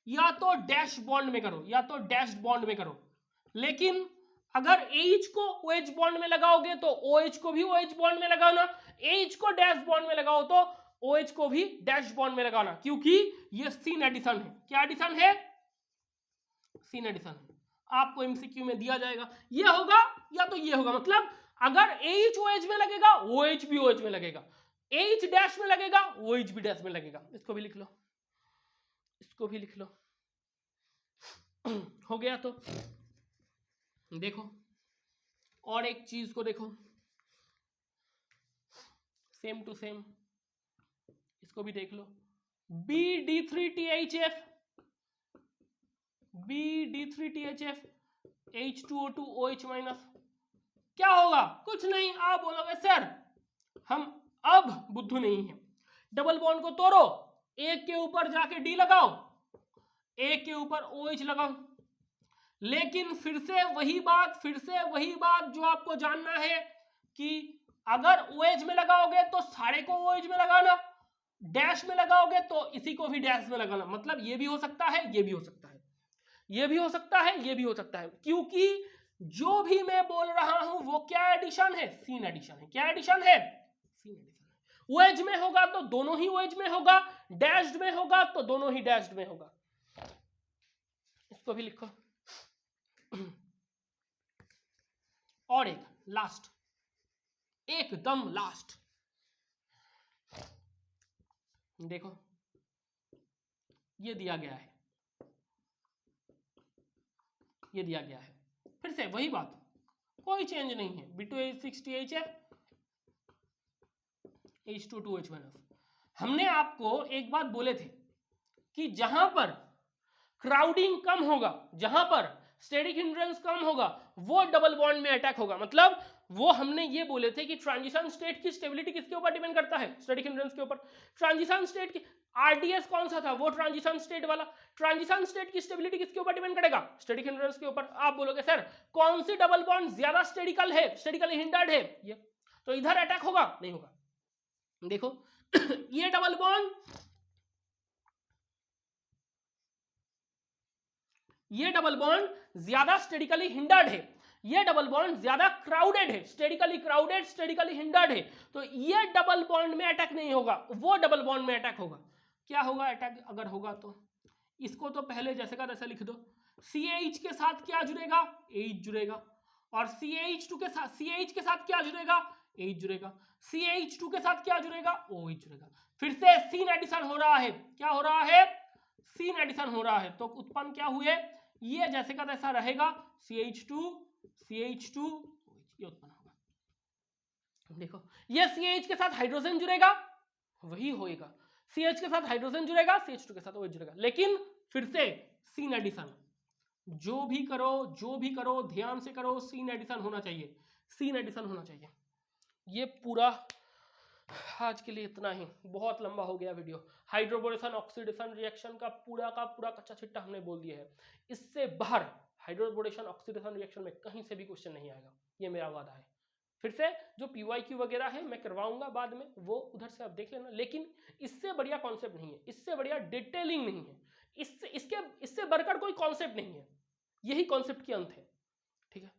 या तो डैश बॉन्ड में करो, या तो डैश बॉन्ड में करो, लेकिन अगर H को OH बॉन्ड में लगाओगे तो OH को भी OH बॉन्ड में लगाना, H को डैश बॉन्ड में लगाओ तो OH को भी डैश बॉन्ड में लगाना, क्योंकि ये सीन एडिशन है। क्या एडिशन है? सीन एडिशन है। आपको एमसीक्यू में दिया जाएगा, ये होगा या तो ये होगा, मतलब अगर H OH में लगेगा, OH भी OH में लगेगा, H डैश में लगेगा, OH भी डैश में लगेगा। इसको भी लिख लो, इसको भी लिख लो। हो गया। तो देखो, और एक चीज को देखो, सेम टू सेम, इसको भी देख लो, BD3THF BD3THF H2O2 OH minus, क्या होगा? कुछ नहीं, आप बोलोगे सर हम अब बुद्धू नहीं है, डबल बॉन्ड को तोड़ो, एक के ऊपर जाके D लगाओ, एक के ऊपर OH लगाओ, लेकिन फिर से वही बात जो आपको जानना है कि अगर OH में लगाओगे तो सारे को OH में लगाना, डैश में लगाओगे तो इसी को भी डैश में लगाना, मतलब ये भी हो सकता है, ये भी हो सकता है, ये भी हो सकता है, ये भी हो सकता है, क्योंकि जो भी मैं बोल रहा हूं वो क्या एडिशन है? सीन एडिशन है। क्या एडिशन है? सीन एडिशन है। OH में होगा तो दोनों ही OH में होगा, डैश्ड में होगा तो दोनों ही डैश्ड में होगा। इसको भी लिखो। और एक लास्ट, एकदम लास्ट, देखो ये दिया गया है, ये दिया गया है, फिर से वही बात, कोई चेंज नहीं है, B2H6 THF H2O2 OH minus. हमने आपको एक बात बोले थे कि जहां पर क्राउडिंग कम होगा, जहां पर स्टेरिक हिंड्रेंस कम होगा, वो डबल बॉन्ड में अटैक होगा, मतलब वो हमने ये बोले थे कि ट्रांजिशन स्टेट की स्टेबिलिटी किसके ऊपर डिपेंड करता है? स्टेरिक हिंड्रेंस के ऊपर। ट्रांजिशन स्टेट की आरडीएस कौन सा था? वो ट्रांजिशन स्टेट वाला। ट्रांजिशन स्टेट की स्टेबिलिटी किसके ऊपर डिपेंड करेगा? स्टेरिक हिंड्रेंस के ऊपर। आप बोलोगे सर कौन सी डबल बॉन्ड ज्यादा स्टेरिकल है, स्टेरिकली हिंडर्ड है? ये तो इधर अटैक होगा? नहीं होगा। देखो ये डबल बॉन्ड ये डबल बॉन्ड ज्यादा स्टेडिकली हिंडर्ड है, ये डबल बॉन्ड ज्यादा क्राउडेड है, स्टेडिकली क्राउडेड, स्टेडिकली हिंडर्ड है, तो ये डबल बॉन्ड में अटैक नहीं होगा, वो डबल बॉन्ड में अटैक होगा। क्या होगा अटैक अगर होगा तो? इसको तो पहले जैसे का तैसे लिख दो, CH के साथ क्या जुड़ेगा? H जुड़ेगा, और CH2 के साथ, CH के साथ क्या जुड़ेगा? H जुड़ेगा, CH2 के साथ क्या जुड़ेगा? OH जुड़ेगा। फिर से सीन एडिशन हो रहा है, क्या हो रहा है? सीन एडिशन हो रहा है, तो उत्पन्न क्या हुए? ये जैसे का तैसा रहेगा, CH2 CH2 ये उत्पन्न होगा। देखो ये CH के साथ हाइड्रोजन जुड़ेगा, वही होएगा, CH के साथ हाइड्रोजन जुड़ेगा, CH2 के साथ OH जुड़ेगा, लेकिन फिर से सीन एडिशन, जो भी करो ध्यान से करो, सीन एडिशन होना चाहिए, सीन एडिशन होना चाहिए। ये पूरा आज के लिए इतना ही, बहुत लंबा हो गया वीडियो। हाइड्रोबोरेशन ऑक्सीडेशन रिएक्शन का पूरा कच्चा चिट्टा हमने बोल दिया है, इससे बाहर हाइड्रोबोरेशन ऑक्सीडेशन रिएक्शन में कहीं से भी क्वेश्चन नहीं आएगा, ये मेरा वादा है। फिर से जो PYQ वगैरह है मैं करवाऊंगा बाद में, वो उधर से आप देख लेना, लेकिन इससे बढ़िया कॉन्सेप्ट नहीं है, इससे बढ़िया डिटेलिंग नहीं है, इससे बढ़कर कोई कॉन्सेप्ट नहीं है, यही कॉन्सेप्ट की अंत है। ठीक है,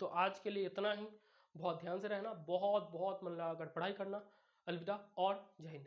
तो आज के लिए इतना ही, बहुत ध्यान से रहना, बहुत मन लगाकर पढ़ाई करना। अलविदा और जय हिंद।